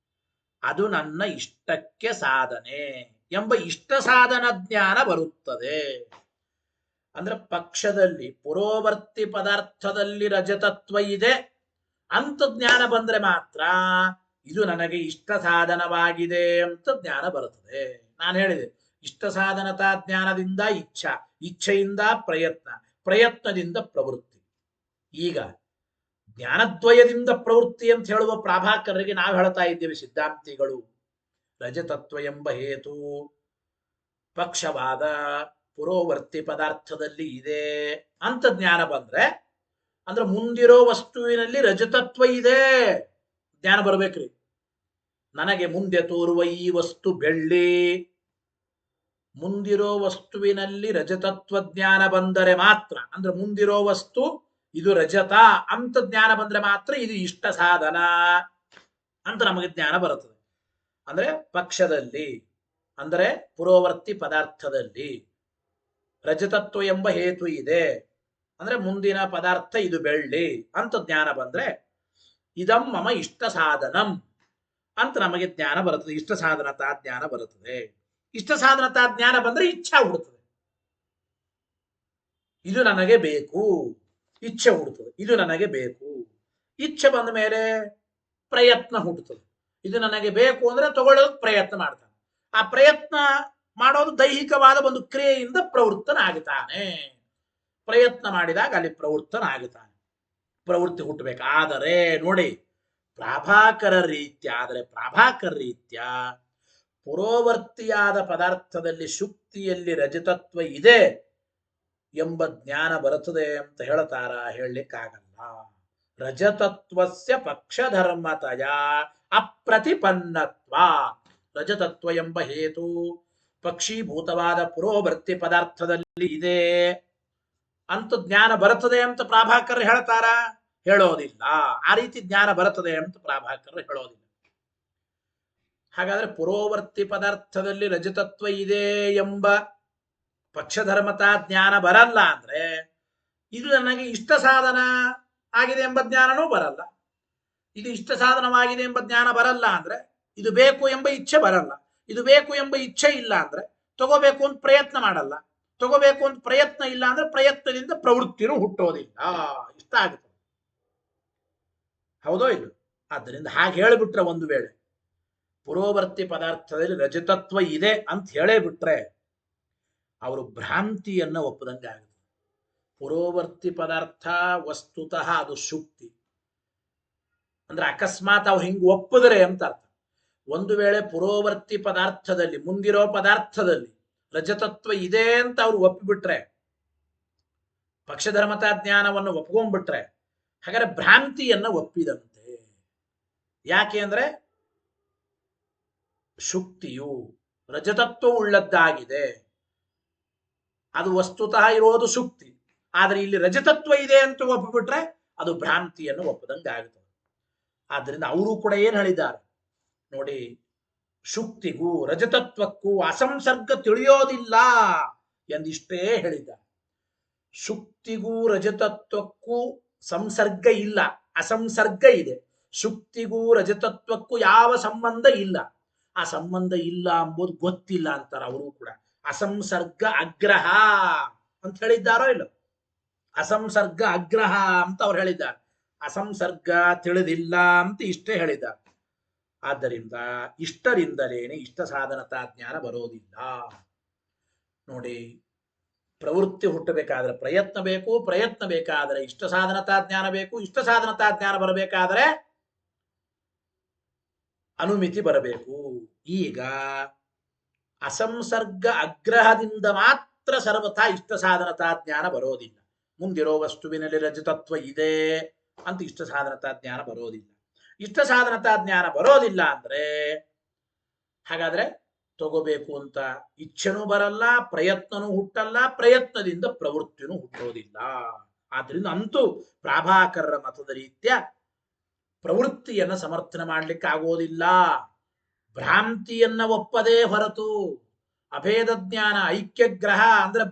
ಅದು ನನ್ನ ಇಷ್ಟಕ್ಕೆ ಸಾಧನೆ ಎಂಬ ಇಷ್ಟ ಸಾಧನ ಜ್ಞಾನ ಬರುತ್ತದೆ. ಅಂದ್ರೆ ಪಕ್ಷದಲ್ಲಿ ಪುರೋವರ್ತಿ ಪದಾರ್ಥದಲ್ಲಿ ರಜತತ್ವ ಇದೆ ಅಂತ ಜ್ಞಾನ ಬಂದ್ರೆ ಮಾತ್ರ ಇದು ನನಗೆ ಇಷ್ಟ ಸಾಧನವಾಗಿದೆ ಅಂತ ಜ್ಞಾನ ಬರುತ್ತದೆ. ನಾನು ಹೇಳಿದೆ, ಇಷ್ಟ ಸಾಧನತಾ ಜ್ಞಾನದಿಂದ ಇಚ್ಛಾ, ಇಚ್ಛೆಯಿಂದ ಪ್ರಯತ್ನ, ಪ್ರಯತ್ನದಿಂದ ಪ್ರವೃತ್ತಿ. ಈಗ ಜ್ಞಾನದ್ವಯದಿಂದ ಪ್ರವೃತ್ತಿ ಅಂತ ಹೇಳುವ ಪ್ರಾಭಾಕರರಿಗೆ ನಾವು ಹೇಳ್ತಾ ಇದ್ದೇವೆ ಸಿದ್ಧಾಂತಿಗಳು, ರಜತತ್ವ ಎಂಬ ಹೇತು ಪಕ್ಷವಾದ ಪುರೋವರ್ತಿ ಪದಾರ್ಥದಲ್ಲಿ ಇದೆ ಅಂತ ಜ್ಞಾನ ಬಂದ್ರೆ, ಅಂದ್ರೆ ಮುಂದಿರೋ ವಸ್ತುವಿನಲ್ಲಿ ರಜತತ್ವ ಇದೆ ಜ್ಞಾನ ಬರ್ಬೇಕ್ರಿ. ನನಗೆ ಮುಂದೆ ತೋರುವ ಈ ವಸ್ತು ಬೆಳ್ಳಿ, ಮುಂದಿರೋ ವಸ್ತುವಿನಲ್ಲಿ ರಜತತ್ವ ಜ್ಞಾನ ಬಂದರೆ ಮಾತ್ರ, ಅಂದ್ರೆ ಮುಂದಿರೋ ವಸ್ತು ಇದು ರಜತ ಅಂತ ಜ್ಞಾನ ಬಂದ್ರೆ ಮಾತ್ರ ಇದು ಇಷ್ಟ ಸಾಧನ ಅಂತ ನಮಗೆ ಜ್ಞಾನ ಬರುತ್ತದೆ. ಅಂದ್ರೆ ಪಕ್ಷದಲ್ಲಿ, ಅಂದರೆ ಪುರೋವರ್ತಿ ಪದಾರ್ಥದಲ್ಲಿ ರಜತತ್ವ ಎಂಬ ಹೇತು ಇದೆ, ಅಂದ್ರೆ ಮುಂದಿನ ಪದಾರ್ಥ ಇದು ಬೆಳ್ಳಿ ಅಂತ ಜ್ಞಾನ ಬಂದ್ರೆ ಇದಂ ಮಮ ಇಷ್ಟ ಸಾಧನಂ ಅಂತ ನಮಗೆ ಜ್ಞಾನ ಬರುತ್ತದೆ. ಇಷ್ಟ ಸಾಧನತಾ ಜ್ಞಾನ ಬರುತ್ತದೆ. ಇಷ್ಟ ಸಾಧನತಾ ಜ್ಞಾನ ಬಂದ್ರೆ ಇಚ್ಛಾ ಹುಡುತ್ತದೆ. ಇದು ನನಗೆ ಬೇಕು, ಇಚ್ಛೆ ಹುಡುತ್ತದೆ. ಇದು ನನಗೆ ಬೇಕು, ಇಚ್ಛೆ ಬಂದ ಮೇಲೆ ಪ್ರಯತ್ನ ಹುಟ್ಟುತ್ತದೆ. ಇದು ನನಗೆ ಬೇಕು ಅಂದ್ರೆ ತಗೊಳ್ಳೋದು ಪ್ರಯತ್ನ ಮಾಡ್ತಾನೆ. ಆ ಪ್ರಯತ್ನ ಮಾಡೋದು ದೈಹಿಕವಾದ ಒಂದು ಕ್ರಿಯೆಯಿಂದ ಪ್ರವೃತ್ತನಾಗುತ್ತಾನೆ. ಪ್ರಯತ್ನ ಮಾಡಿದಾಗ ಅಲ್ಲಿ ಪ್ರವೃತ್ತನಾಗುತ್ತಾನೆ, ಪ್ರವೃತ್ತಿ ಹುಟ್ಟಬೇಕು. ಆದರೆ ನೋಡಿ, ಪ್ರಾಭಾಕರ ರೀತ್ಯ ಪುರೋವರ್ತಿಯಾದ ಪದಾರ್ಥದಲ್ಲಿ ಶುಕ್ತಿಯಲ್ಲಿ ರಜತತ್ವ ಇದೆ ಎಂಬ ಜ್ಞಾನ ಬರುತ್ತದೆ ಅಂತ ಹೇಳ್ತಾರ? ಹೇಳಲಿಕ್ಕಾಗಲ್ಲ. ರಜತತ್ವಸ್ಯ ಪಕ್ಷಧರ್ಮತಯ ಅಪ್ರತಿಪನ್ನತ್ವ. ರಜತತ್ವ ಎಂಬ ಹೇತು ಪಕ್ಷೀಭೂತವಾದ ಪುರೋವರ್ತಿ ಪದಾರ್ಥದಲ್ಲಿ ಇದೆ ಅಂತ ಜ್ಞಾನ ಬರುತ್ತದೆ ಅಂತ ಪ್ರಾಭಾಕರ್ ಹೇಳ್ತಾರ? ಹೇಳೋದಿಲ್ಲ. ಆ ರೀತಿ ಜ್ಞಾನ ಬರುತ್ತದೆ ಅಂತ ಪ್ರಾಭಾಕರ್ ಹೇಳೋದಿಲ್ಲ. ಹಾಗಾದ್ರೆ ಪುರೋವರ್ತಿ ಪದಾರ್ಥದಲ್ಲಿ ರಜತತ್ವ ಇದೆ ಎಂಬ ಪಕ್ಷಧರ್ಮತಾ ಜ್ಞಾನ ಬರಲ್ಲ ಅಂದ್ರೆ ಇದು ನನಗೆ ಇಷ್ಟ ಸಾಧನ ಆಗಿದೆ ಎಂಬ ಜ್ಞಾನನೂ ಬರಲ್ಲ. ಇದು ಇಷ್ಟ ಸಾಧನವಾಗಿದೆ ಎಂಬ ಜ್ಞಾನ ಬರಲ್ಲ ಅಂದ್ರೆ ಇದು ಬೇಕು ಎಂಬ ಇಚ್ಛೆ ಬರಲ್ಲ. ಇದು ಬೇಕು ಎಂಬ ಇಚ್ಛೆ ಇಲ್ಲ ಅಂದ್ರೆ ತಗೋಬೇಕು ಅಂತ ಪ್ರಯತ್ನ ಮಾಡಲ್ಲ. ತಗೋಬೇಕು ಅಂತ ಪ್ರಯತ್ನ ಇಲ್ಲ ಅಂದ್ರೆ ಪ್ರಯತ್ನದಿಂದ ಪ್ರವೃತ್ತಿನೂ ಹುಟ್ಟೋದಿಲ್ಲ. ಇಷ್ಟ ಆಗುತ್ತೆ. ಹೌದೋ ಇಲ್ಲ? ಆದ್ದರಿಂದ ಹಾಗೆ ಹೇಳಿಬಿಟ್ರೆ ಒಂದು ವೇಳೆ ಪುರೋವರ್ತಿ ಪದಾರ್ಥದಲ್ಲಿ ರಜತತ್ವ ಇದೆ ಅಂತ ಹೇಳೇ ಬಿಟ್ರೆ ಅವರು ಭ್ರಾಂತಿಯನ್ನ ಒಪ್ಪದಂಗೆ ಆಗುತ್ತೆ. ಪುರೋವರ್ತಿ ಪದಾರ್ಥ ವಸ್ತುತಃ ಅದು ಶುಕ್ತಿ ಅಂದ್ರೆ ಅಕಸ್ಮಾತ್ ಅವ್ರು ಹಿಂಗ್ ಒಪ್ಪಿದ್ರೆ ಅಂತ ಅರ್ಥ. ಒಂದು ವೇಳೆ ಪುರೋವರ್ತಿ ಪದಾರ್ಥದಲ್ಲಿ ಮುಂದಿರೋ ಪದಾರ್ಥದಲ್ಲಿ ರಜತತ್ವ ಇದೆ ಅಂತ ಅವ್ರು ಒಪ್ಪಿಬಿಟ್ರೆ, ಪಕ್ಷಧರ್ಮತಾ ಜ್ಞಾನವನ್ನು ಒಪ್ಕೊಂಡ್ಬಿಟ್ರೆ ಹಾಗಾದ್ರೆ ಭ್ರಾಂತಿಯನ್ನ ಒಪ್ಪಿದಂತೆ. ಯಾಕೆ ಅಂದ್ರೆ ಶುಕ್ತಿಯು ರಜತತ್ವ ಉಳ್ಳದ್ದಾಗಿದೆ, ಅದು ವಸ್ತುತಃ ಇರೋದು ಶುಕ್ತಿ. ಆದ್ರೆ ಇಲ್ಲಿ ರಜತತ್ವ ಇದೆ ಅಂತ ಒಪ್ಪಿಬಿಟ್ರೆ ಅದು ಭ್ರಾಂತಿಯನ್ನು ಒಪ್ಪದಂಗೆ ಆಗುತ್ತದೆ. ಆದ್ದರಿಂದ ಅವರು ಕೂಡ ಏನ್ ಹೇಳಿದ್ದಾರೆ ನೋಡಿ, ಶುಕ್ತಿಗೂ ರಜತತ್ವಕ್ಕೂ ಅಸಂಸರ್ಗ ತಿಳಿಯೋದಿಲ್ಲ ಎಂದಿಷ್ಟೇ ಹೇಳಿದ್ದಾರೆ. ಶುಕ್ತಿಗೂ ರಜತತ್ವಕ್ಕೂ ಸಂಸರ್ಗ ಇಲ್ಲ, ಅಸಂಸರ್ಗ ಇದೆ. ಶುಕ್ತಿಗೂ ರಜತತ್ವಕ್ಕೂ ಯಾವ ಸಂಬಂಧ ಇಲ್ಲ, ಆ ಸಂಬಂಧ ಇಲ್ಲ ಎಂಬುದು ಗೊತ್ತಿಲ್ಲ ಅಂತಾರೆ ಅವರು ಕೂಡ. ಅಸಂಸರ್ಗ ಅಗ್ರಹ ಅಂತ ಹೇಳಿದ್ದಾರೋ ಇಲ್ಲ? ಅಸಂಸರ್ಗ ಅಗ್ರಹ ಅಂತ ಅವ್ರು ಹೇಳಿದ್ದಾರೆ. ಅಸಂಸರ್ಗ ತಿಳಿದಿಲ್ಲ ಅಂತ ಇಷ್ಟೇ ಹೇಳಿದ್ದಾರೆ. ಆದ್ದರಿಂದ ಇಷ್ಟರಿಂದಲೇನೆ ಇಷ್ಟ ಸಾಧನತಾ ಜ್ಞಾನ ಬರೋದಿಲ್ಲ. ನೋಡಿ, ಪ್ರವೃತ್ತಿ ಹುಟ್ಟಬೇಕಾದ್ರೆ ಪ್ರಯತ್ನ ಬೇಕು, ಪ್ರಯತ್ನ ಬೇಕಾದರೆ ಇಷ್ಟ ಸಾಧನತಾ ಜ್ಞಾನ ಬೇಕು, ಇಷ್ಟ ಸಾಧನತಾ ಜ್ಞಾನ ಬರಬೇಕಾದರೆ ಅನುಮಿತಿ ಬರಬೇಕು. ಈಗ ಅಸಂಸರ್ಗ ಅಗ್ರಹದಿಂದ ಮಾತ್ರ ಸರ್ವಥಾ ಇಷ್ಟ ಸಾಧನತಾ ಜ್ಞಾನ ಬರೋದಿಲ್ಲ. ಮುಂದಿರೋ ವಸ್ತುವಿನಲ್ಲಿ ರಜತತ್ವ ಇದೆ ಅಂತ ಇಷ್ಟ ಸಾಧನತಾ ಜ್ಞಾನ ಬರೋದಿಲ್ಲ. ಇಷ್ಟ ಸಾಧನತಾ ಜ್ಞಾನ ಬರೋದಿಲ್ಲ ಅಂದ್ರೆ ಹಾಗಾದ್ರೆ ತಗೋಬೇಕು ಅಂತ ಇಚ್ಛೆನೂ ಬರಲ್ಲ, ಪ್ರಯತ್ನನೂ ಹುಟ್ಟಲ್ಲ, ಪ್ರಯತ್ನದಿಂದ ಪ್ರವೃತ್ತಿನೂ ಹುಟ್ಟೋದಿಲ್ಲ. ಆದ್ರಿಂದ ಅಂತೂ ಪ್ರಾಭಾಕರರ ಮತದ ರೀತ್ಯ ಪ್ರವೃತ್ತಿಯನ್ನ ಸಮರ್ಥನೆ ಮಾಡ್ಲಿಕ್ಕೆ ಆಗೋದಿಲ್ಲ. ಭ್ರಾಂತಿಯನ್ನ ಒಪ್ಪದೇ ಹೊರತು ಅಭೇದ ಜ್ಞಾನ ಐಕ್ಯಗ್ರಹ ಅಂದ್ರೆ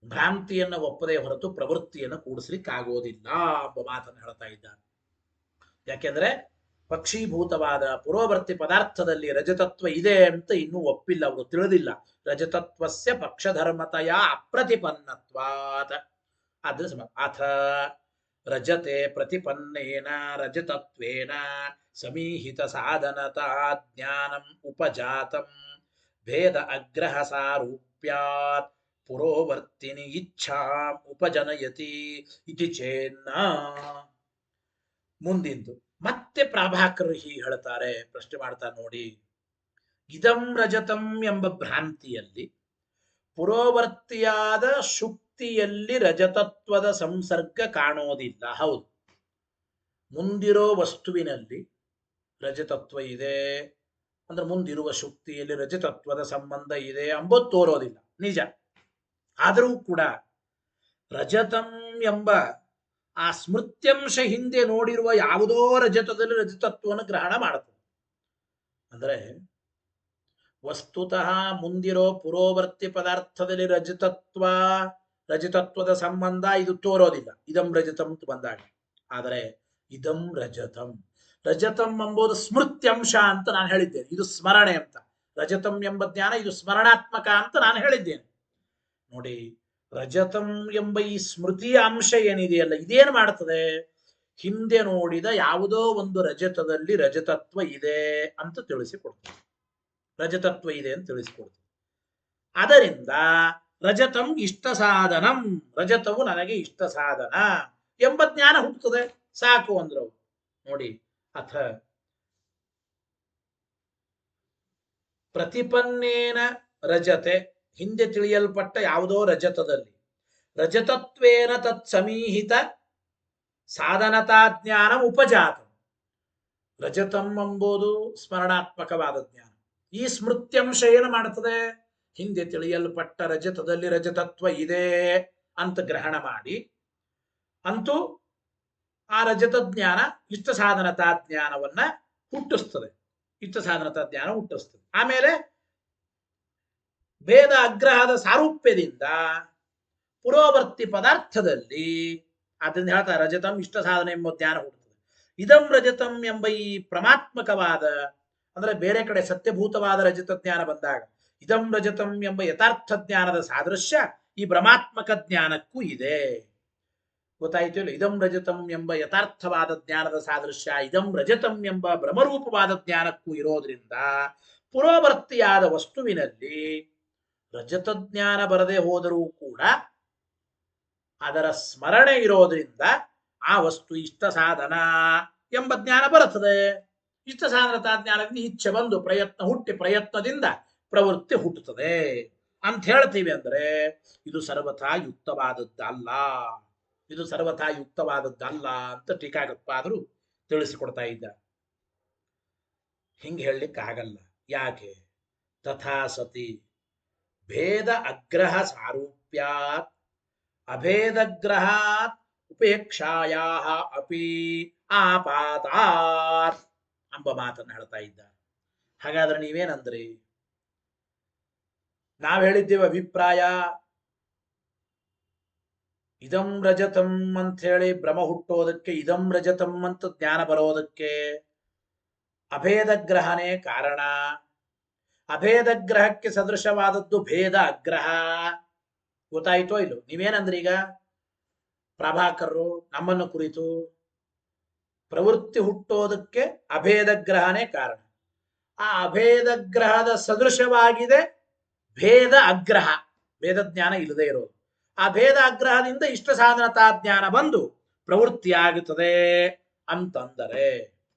ಭ್ರಾಂತಿಯನ್ನ ಒಪ್ಪದೇ ಹೊರತು ಪ್ರವೃತ್ತಿಯನ್ನು ಕೂಡಿಸ್ಲಿಕ್ಕೆ ಆಗೋದಿಲ್ಲ ಎಂಬ ಮಾತನ್ನು ಹೇಳ್ತಾ ಇದ್ದಾನೆ. ಯಾಕೆಂದ್ರೆ ಪಕ್ಷೀಭೂತವಾದ ಪುರೋವರ್ತಿ ಪದಾರ್ಥದಲ್ಲಿ ರಜತತ್ವ ಇದೆ ಅಂತ ಇನ್ನೂ ಒಪ್ಪಿಲ್ಲ, ಅವರು ತಿಳಿದಿಲ್ಲ. ರಜತತ್ವಸ್ಯ ಪಕ್ಷಧರ್ಮತೆಯ ಅಪ್ರತಿಪನ್ನತ್ವಾತ್. ಆದ್ರೆ ಅಥ ರಜತೆ ಪ್ರತಿಪನ್ನೇನ ರಜತತ್ವೇನ ಸಮೀಹಿತ ಸಾಧನತಾ ಜ್ಞಾನಂ ಉಪಜಾತಂ ಭೇದ ಅಗ್ರಹ ಸಾರೂಪ್ಯಾತ್ ಪುರೋವರ್ತಿನಿ ಇಚ್ಛಾ ಉಪಜನಯತಿ ಇತಿ ಚೇನ್ನ. ಮುಂದಿಂದು ಮತ್ತೆ ಪ್ರಾಭಾಕರರು ಹೀಗೆ ಹೇಳ್ತಾರೆ, ಪ್ರಶ್ನೆ ಮಾಡ್ತಾರೆ ನೋಡಿ. ಇದಂ ರಜತಂ ಎಂಬ ಭ್ರಾಂತಿಯಲ್ಲಿ ಪುರೋವರ್ತಿಯಾದ ಶುಕ್ತಿಯಲ್ಲಿ ರಜತತ್ವದ ಸಂಸರ್ಗ ಕಾಣೋದಿಲ್ಲ. ಹೌದು, ಮುಂದಿರೋ ವಸ್ತುವಿನಲ್ಲಿ ರಜತತ್ವ ಇದೆ ಅಂದ್ರೆ ಮುಂದಿರುವ ಶುಕ್ತಿಯಲ್ಲಿ ರಜತತ್ವದ ಸಂಬಂಧ ಇದೆ ಎಂಬುದು ತೋರೋದಿಲ್ಲ, ನಿಜ. ಆದರೂ ಕೂಡ ರಜತಂ ಎಂಬ ಆ ಸ್ಮೃತ್ಯಂಶ ಹಿಂದೆ ನೋಡಿರುವ ಯಾವುದೋ ರಜತದಲ್ಲಿ ರಜತತ್ವವನ್ನು ಗ್ರಹಣ ಮಾಡುತ್ತದೆ. ಅಂದ್ರೆ ವಸ್ತುತಃ ಮುಂದಿರೋ ಪುರೋವರ್ತಿ ಪದಾರ್ಥದಲ್ಲಿ ರಜತತ್ವದ ಸಂಬಂಧ ಇದು ತೋರೋದಿಲ್ಲ, ಇದಂ ರಜತಂ ಅಂತ ಬಂದಾಗ. ಆದರೆ ಇದಂ ರಜತಂ ಎಂಬುದು ಸ್ಮೃತ್ಯಂಶ ಅಂತ ನಾನು ಹೇಳಿದ್ದೇನೆ, ಇದು ಸ್ಮರಣೆ ಅಂತ. ರಜತಂ ಎಂಬ ಜ್ಞಾನ ಇದು ಸ್ಮರಣಾತ್ಮಕ ಅಂತ ನಾನು ಹೇಳಿದ್ದೇನೆ. ನೋಡಿ, ರಜತಂ ಎಂಬ ಈ ಸ್ಮೃತಿಯ ಅಂಶ ಏನಿದೆಯಲ್ಲ, ಇದೇನು ಮಾಡ್ತದೆ, ಹಿಂದೆ ನೋಡಿದ ಯಾವುದೋ ಒಂದು ರಜತದಲ್ಲಿ ರಜತತ್ವ ಇದೆ ಅಂತ ತಿಳಿಸಿಕೊಡ್ತದೆ. ರಜತತ್ವ ಇದೆ ಅಂತ ತಿಳಿಸಿಕೊಡ್ತದೆ. ಅದರಿಂದ ರಜತಂ ಇಷ್ಟ ಸಾಧನಂ, ರಜತವು ನನಗೆ ಇಷ್ಟ ಸಾಧನ ಎಂಬ ಜ್ಞಾನ ಹುಟ್ಟುತ್ತದೆ. ಸಾಕು ಅಂದ್ರು ನೋಡಿ. ಅಥ ಪ್ರತಿಪನ್ನೇನ ರಜತೆ, ಹಿಂದೆ ತಿಳಿಯಲ್ಪಟ್ಟ ಯಾವುದೋ ರಜತದಲ್ಲಿ ರಜತತ್ವೇನ ತತ್ ಸಮೀಹಿತ ಸಾಧನತಾ ಜ್ಞಾನ ಉಪಜಾತ. ರಜತಂ ಎಂಬುದು ಸ್ಮರಣಾತ್ಮಕವಾದ ಜ್ಞಾನ. ಈ ಸ್ಮೃತ್ಯಂಶ ಏನು ಮಾಡುತ್ತದೆ, ಹಿಂದೆ ತಿಳಿಯಲ್ಪಟ್ಟ ರಜತದಲ್ಲಿ ರಜತತ್ವ ಇದೆ ಅಂತ ಗ್ರಹಣ ಮಾಡಿ ಅಂತೂ ಆ ರಜತ ಜ್ಞಾನ ಇಷ್ಟ ಸಾಧನತಾ ಜ್ಞಾನವನ್ನ ಹುಟ್ಟಿಸ್ತದೆ. ಇಷ್ಟ ಸಾಧನತಾ ಜ್ಞಾನ ಹುಟ್ಟಿಸ್ತದೆ. ಆಮೇಲೆ ಭೇದ ಅಗ್ರಹದ ಸಾರೂಪ್ಯದಿಂದ ಪುರೋವರ್ತಿ ಪದಾರ್ಥದಲ್ಲಿ, ಅದರಿಂದ ಹೇಳ್ತಾರೆ ರಜತಂ ಇಷ್ಟ ಸಾಧನ ಎಂಬ ಜ್ಞಾನ ಹುಟ್ಟುತ್ತದೆ. ಇದಂ ರಜತಂ ಎಂಬ ಈ ಪ್ರಮಾತ್ಮಕವಾದ ಅಂದ್ರೆ ಬೇರೆ ಕಡೆ ಸತ್ಯಭೂತವಾದ ರಜತ ಜ್ಞಾನ ಬಂದಾಗ ಇದಂ ರಜತಂ ಎಂಬ ಯಥಾರ್ಥ ಜ್ಞಾನದ ಸಾದೃಶ್ಯ ಈ ಭ್ರಮಾತ್ಮಕ ಜ್ಞಾನಕ್ಕೂ ಇದೆ. ಗೊತ್ತಾಯ್ತು ಇಲ್ಲ? ಇದಂ ರಜತಂ ಎಂಬ ಯಥಾರ್ಥವಾದ ಜ್ಞಾನದ ಸಾದೃಶ್ಯ ಇದಂ ರಜತಂ ಎಂಬ ಭ್ರಮರೂಪವಾದ ಜ್ಞಾನಕ್ಕೂ ಇರೋದ್ರಿಂದ ಪುರೋವರ್ತಿಯಾದ ವಸ್ತುವಿನಲ್ಲಿ ರಜತ ಜ್ಞಾನ ಬರದೆ ಹೋದರೂ ಕೂಡ ಅದರ ಸ್ಮರಣೆ ಇರೋದ್ರಿಂದ ಆ ವಸ್ತು ಇಷ್ಟ ಸಾಧನ ಎಂಬ ಜ್ಞಾನ ಬರುತ್ತದೆ. ಇಷ್ಟ ಸಾಧನತಾ ಜ್ಞಾನದಿಂದ ಇಚ್ಛೆ ಬಂದು ಪ್ರಯತ್ನ ಹುಟ್ಟಿ ಪ್ರಯತ್ನದಿಂದ ಪ್ರವೃತ್ತಿ ಹುಟ್ಟುತ್ತದೆ ಅಂತ ಹೇಳ್ತೀವಿ. ಅಂದ್ರೆ ಇದು ಸರ್ವಥಾ ಯುಕ್ತವಾದದ್ದಲ್ಲ, ಇದು ಸರ್ವಥಾ ಯುಕ್ತವಾದದ್ದಲ್ಲ ಅಂತ ಟೀಕಾಕೃತ್ಪಾದರು ತಿಳಿಸಿಕೊಡ್ತಾ ಇದ್ದ. ಹಿಂಗೆ ಹೇಳಲಿಕ್ಕಾಗಲ್ಲ. ಯಾಕೆ? ತಥಾ ಸತಿ ಭೇದ ಅಗ್ರಹ ಸಾರೂಪ್ಯಾತ್ ಅಭೇದಗ್ರಹಾತ್ ಉಪೇಕ್ಷಾಯಾ ಅಪಿ ಆಪಾತಾತ್ ಎಂಬ ಮಾತನ್ನು ಹೇಳ್ತಾ ಇದ್ದ. ಹಾಗಾದ್ರೆ ನೀವೇನಂದ್ರಿ? ನಾವ್ ಹೇಳಿದ್ದೇವೆ ಅಭಿಪ್ರಾಯ ಇದಂ ರಜತಂ ಅಂತ ಹೇಳಿ ಭ್ರಮ ಹುಟ್ಟೋದಕ್ಕೆ, ಇದಂ ರಜತಂ ಅಂತ ಜ್ಞಾನ ಬರೋದಕ್ಕೆ ಅಭೇದಗ್ರಹನೇ ಕಾರಣ. ಅಭೇದಗ್ರಹಕ್ಕೆ ಸದೃಶವಾದದ್ದು ಭೇದ ಅಗ್ರಹ. ಗೊತ್ತಾಯ್ತೋ ಇಲ್ಲೋ? ನೀವೇನಂದ್ರಿ ಈಗ? ಪ್ರಭಾಕರರು ನಮ್ಮನ್ನು ಕುರಿತು ಪ್ರವೃತ್ತಿ ಹುಟ್ಟೋದಕ್ಕೆ ಅಭೇದಗ್ರಹನೇ ಕಾರಣ. ಆ ಅಭೇದಗ್ರಹದ ಸದೃಶವಾಗಿದೆ ಭೇದ ಅಗ್ರಹ, ಭೇದ ಜ್ಞಾನ ಇಲ್ಲದೆ ಇರೋದು. ಆ ಭೇದ ಅಗ್ರಹದಿಂದ ಇಷ್ಟ ಸಾಧನತಾ ಜ್ಞಾನ ಬಂದು ಪ್ರವೃತ್ತಿಯಾಗುತ್ತದೆ ಅಂತಂದರೆ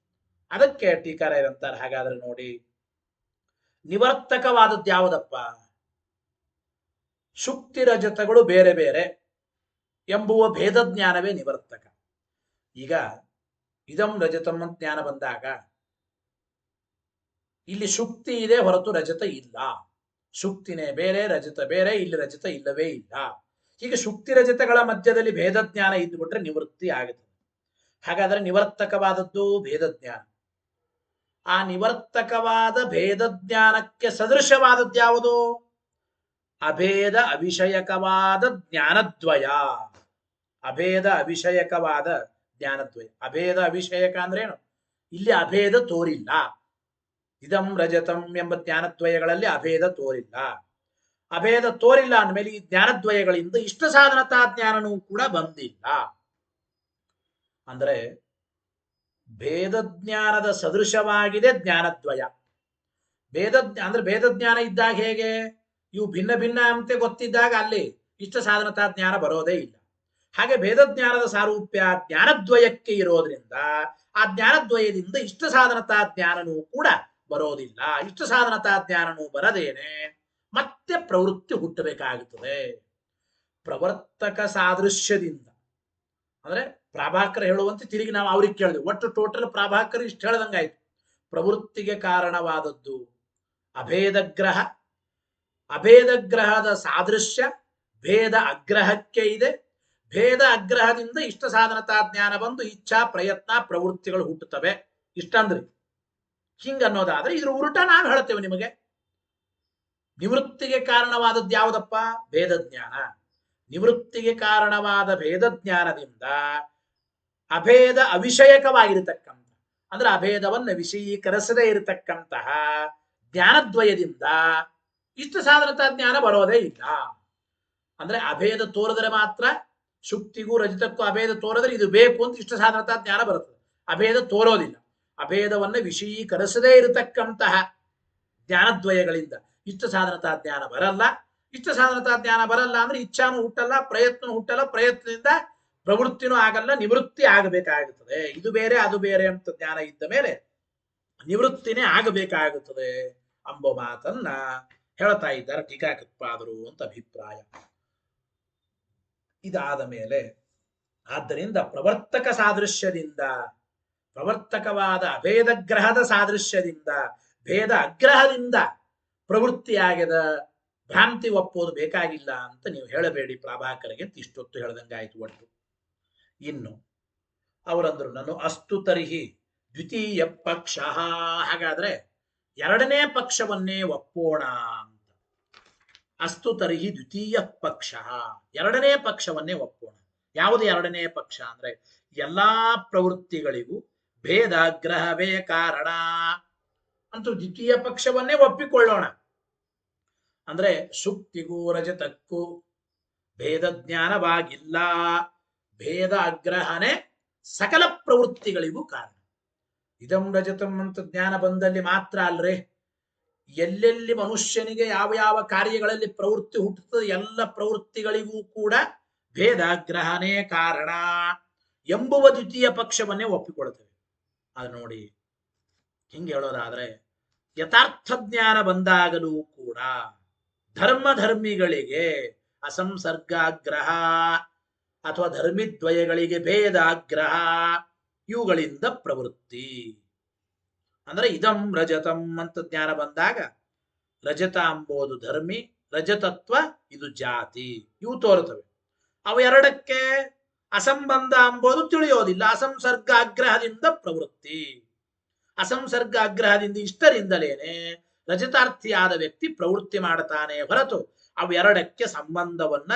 ಅದಕ್ಕೆ ಟೀಕಾರಾಯರಂತಾರೆ. ಹಾಗಾದ್ರೆ ನೋಡಿ, ನಿವರ್ತಕವಾದದ್ದು ಯಾವುದಪ್ಪ? ಶುಕ್ತಿ ರಜತಗಳು ಬೇರೆ ಬೇರೆ ಎಂಬುವ ಭೇದ ಜ್ಞಾನವೇ ನಿವರ್ತಕ. ಈಗ ಇದಂ ರಜತಂ ಅಂತ ಜ್ಞಾನ ಬಂದಾಗ ಇಲ್ಲಿ ಶುಕ್ತಿ ಇದೆ ಹೊರತು ರಜತ ಇಲ್ಲ. ಶುಕ್ತಿನೇ ಬೇರೆ, ರಜತ ಬೇರೆ, ಇಲ್ಲಿ ರಜತ ಇಲ್ಲವೇ ಇಲ್ಲ. ಹೀಗೆ ಶುಕ್ತಿ ರಜತಗಳ ಮಧ್ಯದಲ್ಲಿ ಭೇದ ಜ್ಞಾನ ಇದ್ದುಬಿಟ್ರೆ ನಿವೃತ್ತಿ ಆಗುತ್ತದೆ. ಹಾಗಾದ್ರೆ ನಿವರ್ತಕವಾದದ್ದು ಭೇದ ಜ್ಞಾನ. ಆ ನಿವರ್ತಕವಾದ ಭೇದ ಜ್ಞಾನಕ್ಕೆ ಸದೃಶವಾದದ್ದು ಯಾವುದು? ಅಭೇದ ಅವಿಷಯಕವಾದ ಜ್ಞಾನದ್ವಯ. ಅಭೇದ ಅವಿಷಯಕವಾದ ಜ್ಞಾನದ್ವಯ. ಅಭೇದ ಅವಿಷಯಕ ಅಂದ್ರೆ ಏನು? ಇಲ್ಲಿ ಅಭೇದ ತೋರಿಲ್ಲ. ಇದಂ ರಜತಂ ಎಂಬ ಜ್ಞಾನದ್ವಯಗಳಲ್ಲಿ ಅಭೇದ ತೋರಿಲ್ಲ. ಅಭೇದ ತೋರಿಲ್ಲ ಅಂದಮೇಲೆ ಈ ಜ್ಞಾನದ್ವಯಗಳಿಂದ ಇಷ್ಟ ಸಾಧನತಾ ಜ್ಞಾನನೂ ಕೂಡ ಬಂದಿಲ್ಲ. ಅಂದ್ರೆ ಭೇದ ಜ್ಞಾನದ ಸದೃಶವಾಗಿದೆ ಜ್ಞಾನದ್ವಯ. ಅಂದ್ರೆ ಭೇದ ಜ್ಞಾನ ಇದ್ದಾಗ ಹೇಗೆ? ಇವು ಭಿನ್ನ ಭಿನ್ನ ಅಂತ ಗೊತ್ತಿದ್ದಾಗ ಅಲ್ಲಿ ಇಷ್ಟ ಸಾಧನತಾ ಜ್ಞಾನ ಬರೋದೇ ಇಲ್ಲ. ಹಾಗೆ ಭೇದ ಜ್ಞಾನದ ಸಾರೂಪ್ಯ ಜ್ಞಾನದ್ವಯಕ್ಕೆ ಇರೋದ್ರಿಂದ ಆ ಜ್ಞಾನದ್ವಯದಿಂದ ಇಷ್ಟ ಸಾಧನತಾ ಜ್ಞಾನನೂ ಕೂಡ ಬರೋದಿಲ್ಲ. ಇಷ್ಟ ಸಾಧನತಾ ಜ್ಞಾನನೂ ಬರದೇನೆ ಮತ್ತೆ ಪ್ರವೃತ್ತಿ ಹುಟ್ಟಬೇಕಾಗುತ್ತದೆ. ಪ್ರವರ್ತಕ ಸಾದೃಶ್ಯದಿಂದ ಅಂದ್ರೆ ಪ್ರಾಭಾಕರ ಹೇಳುವಂತೆ ತಿರುಗಿ ನಾವು ಅವ್ರಿಗೆ ಕೇಳಿದ್ವಿ. ಒಟ್ಟು ಟೋಟಲ್ ಪ್ರಾಭಾಕರ ಇಷ್ಟು ಹೇಳ್ದಂಗಾಯ್ತು. ಪ್ರವೃತ್ತಿಗೆ ಕಾರಣವಾದದ್ದು ಅಭೇದಗ್ರಹ, ಅಭೇದಗ್ರಹದ ಸಾದೃಶ್ಯ ಭೇದ ಅಗ್ರಹಕ್ಕೆ ಇದೆ. ಭೇದ ಅಗ್ರಹದಿಂದ ಇಷ್ಟ ಸಾಧನತಾ ಜ್ಞಾನ ಬಂದು ಇಚ್ಛಾ ಪ್ರಯತ್ನ ಪ್ರವೃತ್ತಿಗಳು ಹುಟ್ಟುತ್ತವೆ. ಇಷ್ಟಂದ್ರಿ ಹಿಂಗನ್ನೋದಾದ್ರೆ ಇದ್ರ ಉಲ್ಟ ನಾವು ಹೇಳ್ತೇವೆ ನಿಮಗೆ. ನಿವೃತ್ತಿಗೆ ಕಾರಣವಾದದ್ದು ಯಾವುದಪ್ಪ? ಭೇದ ಜ್ಞಾನ. ನಿವೃತ್ತಿಗೆ ಕಾರಣವಾದ ಭೇದ ಜ್ಞಾನದಿಂದ ಅಭೇದ ಅವಿಷಯಕವಾಗಿರತಕ್ಕಂಥ ಅಂದ್ರೆ ಅಭೇದವನ್ನು ವಿಷಯೀಕರಿಸದೇ ಇರತಕ್ಕಂತಹ ಜ್ಞಾನದ್ವಯದಿಂದ ಇಷ್ಟ ಸಾಧನತಾ ಜ್ಞಾನ ಬರೋದೇ ಇಲ್ಲ. ಅಂದ್ರೆ ಅಭೇದ ತೋರಿದರೆ ಮಾತ್ರ, ಶುಕ್ತಿಗೂ ರಜತಕ್ಕೂ ಅಭೇದ ತೋರಿದ್ರೆ ಇದು ಬೇಕು ಅಂತ ಇಷ್ಟ ಸಾಧನತಾ ಜ್ಞಾನ ಬರುತ್ತದೆ. ಅಭೇದ ತೋರೋದಿಲ್ಲ. ಅಭೇದವನ್ನು ವಿಷಯೀಕರಿಸದೇ ಇರತಕ್ಕಂತಹ ಜ್ಞಾನದ್ವಯಗಳಿಂದ ಇಷ್ಟ ಸಾಧನತಾ ಜ್ಞಾನ ಬರಲ್ಲ. ಇಷ್ಟ ಸಾಧನತಾ ಜ್ಞಾನ ಬರಲ್ಲ ಅಂದ್ರೆ ಇಚ್ಛಾನು ಹುಟ್ಟಲ್ಲ, ಪ್ರಯತ್ನ ಹುಟ್ಟಲ್ಲ, ಪ್ರಯತ್ನದಿಂದ ಪ್ರವೃತ್ತಿನೂ ಆಗಲ್ಲ, ನಿವೃತ್ತಿ ಆಗಬೇಕಾಗುತ್ತದೆ. ಇದು ಬೇರೆ ಅದು ಬೇರೆ ಅಂತ ಜ್ಞಾನ ಇದ್ದ ಮೇಲೆ ನಿವೃತ್ತಿನೇ ಆಗಬೇಕಾಗುತ್ತದೆ ಎಂಬ ಮಾತನ್ನ ಹೇಳ್ತಾ ಇದ್ದಾರೆ ಟೀಕಾಕೃತ್ಪಾದರು ಅಂತ ಅಭಿಪ್ರಾಯ. ಇದಾದ ಮೇಲೆ ಆದ್ದರಿಂದ ಪ್ರವರ್ತಕ ಸಾದೃಶ್ಯದಿಂದ, ಪ್ರವರ್ತಕವಾದ ಅಭೇದಗ್ರಹದ ಸಾದೃಶ್ಯದಿಂದ, ಭೇದ ಅಗ್ರಹದಿಂದ ಪ್ರವೃತ್ತಿಯಾಗದ ಭ್ರಾಂತಿ ಒಪ್ಪೋದು ಬೇಕಾಗಿಲ್ಲ ಅಂತ ನೀವು ಹೇಳಬೇಡಿ ಪ್ರಾಭಾಕರಿಗೆ. ಇಷ್ಟೊತ್ತು ಹೇಳ್ದಂಗಾಯ್ತು ಒಟ್ಟು. ಇನ್ನು ಅವರಂದ್ರು ನಾನು ಅಸ್ತು ತರ್ಹಿ ದ್ವಿತೀಯ ಪಕ್ಷ. ಹಾಗಾದ್ರೆ ಎರಡನೇ ಪಕ್ಷವನ್ನೇ ಒಪ್ಪೋಣ ಅಂತ. ಅಸ್ತು ತರ್ಹಿ ದ್ವಿತೀಯ ಪಕ್ಷ, ಎರಡನೇ ಪಕ್ಷವನ್ನೇ ಒಪ್ಪೋಣ. ಯಾವುದು ಎರಡನೇ ಪಕ್ಷ ಅಂದ್ರೆ ಎಲ್ಲಾ ಪ್ರವೃತ್ತಿಗಳಿಗೂ ಭೇದಾಗ್ರಹವೇ ಕಾರಣ ಅಂತೂ ದ್ವಿತೀಯ ಪಕ್ಷವನ್ನೇ ಒಪ್ಪಿಕೊಳ್ಳೋಣ. ಅಂದ್ರೆ ಶುಕ್ತಿಗೂ ರಜತಕ್ಕೂ ಭೇದ ಜ್ಞಾನವಾಗಿಲ್ಲ, ಭೇದ ಆಗ್ರಹನೇ ಸಕಲ ಪ್ರವೃತ್ತಿಗಳಿಗೂ ಕಾರಣ. ಇದಂ ರಜತಂ ಅಂತ ಜ್ಞಾನ ಬಂದಲ್ಲಿ ಮಾತ್ರ ಅಲ್ರೇ, ಎಲ್ಲೆಲ್ಲಿ ಮನುಷ್ಯನಿಗೆ ಯಾವ ಯಾವ ಕಾರ್ಯಗಳಲ್ಲಿ ಪ್ರವೃತ್ತಿ ಹುಟ್ಟುತ್ತದೆ ಎಲ್ಲ ಪ್ರವೃತ್ತಿಗಳಿಗೂ ಕೂಡ ಭೇದಾಗ್ರಹನೇ ಕಾರಣ ಎಂಬುವ ದ್ವಿತೀಯ ಪಕ್ಷವನ್ನೇ ಒಪ್ಪಿಕೊಳ್ತೇವೆ. ಅದು ನೋಡಿ, ಹಿಂಗೆ ಹೇಳೋದಾದ್ರೆ, ಯಥಾರ್ಥ ಜ್ಞಾನ ಬಂದಾಗಲೂ ಕೂಡ ಧರ್ಮಗಳಿಗೆ ಅಸಂಸರ್ಗಾಗ್ರಹ ಅಥವಾ ಧರ್ಮಿದ್ವಯಗಳಿಗೆ ಭೇದಾಗ್ರಹ ಇವುಗಳಿಂದ ಪ್ರವೃತ್ತಿ. ಅಂದ್ರೆ ಇದಂ ರಜತಂ ಅಂತ ಜ್ಞಾನ ಬಂದಾಗ ರಜತ ಅಂಬೋದು ಧರ್ಮಿ, ರಜತತ್ವ ಇದು ಜಾತಿ, ಇವು ತೋರುತ್ತವೆ. ಅವು ಎರಡಕ್ಕೆ ಅಸಂಬಂಧ ಅಂಬೋದು ತಿಳಿಯೋದಿಲ್ಲ. ಅಸಂಸರ್ಗ ಆಗ್ರಹದಿಂದ ಪ್ರವೃತ್ತಿ. ಅಸಂಸರ್ಗ ಆಗ್ರಹದಿಂದ ಇಷ್ಟರಿಂದಲೇನೆ ರಜತಾರ್ಥಿಯಾದ ವ್ಯಕ್ತಿ ಪ್ರವೃತ್ತಿ ಮಾಡುತ್ತಾನೆ ಹೊರತು ಅವೆರಡಕ್ಕೆ ಸಂಬಂಧವನ್ನ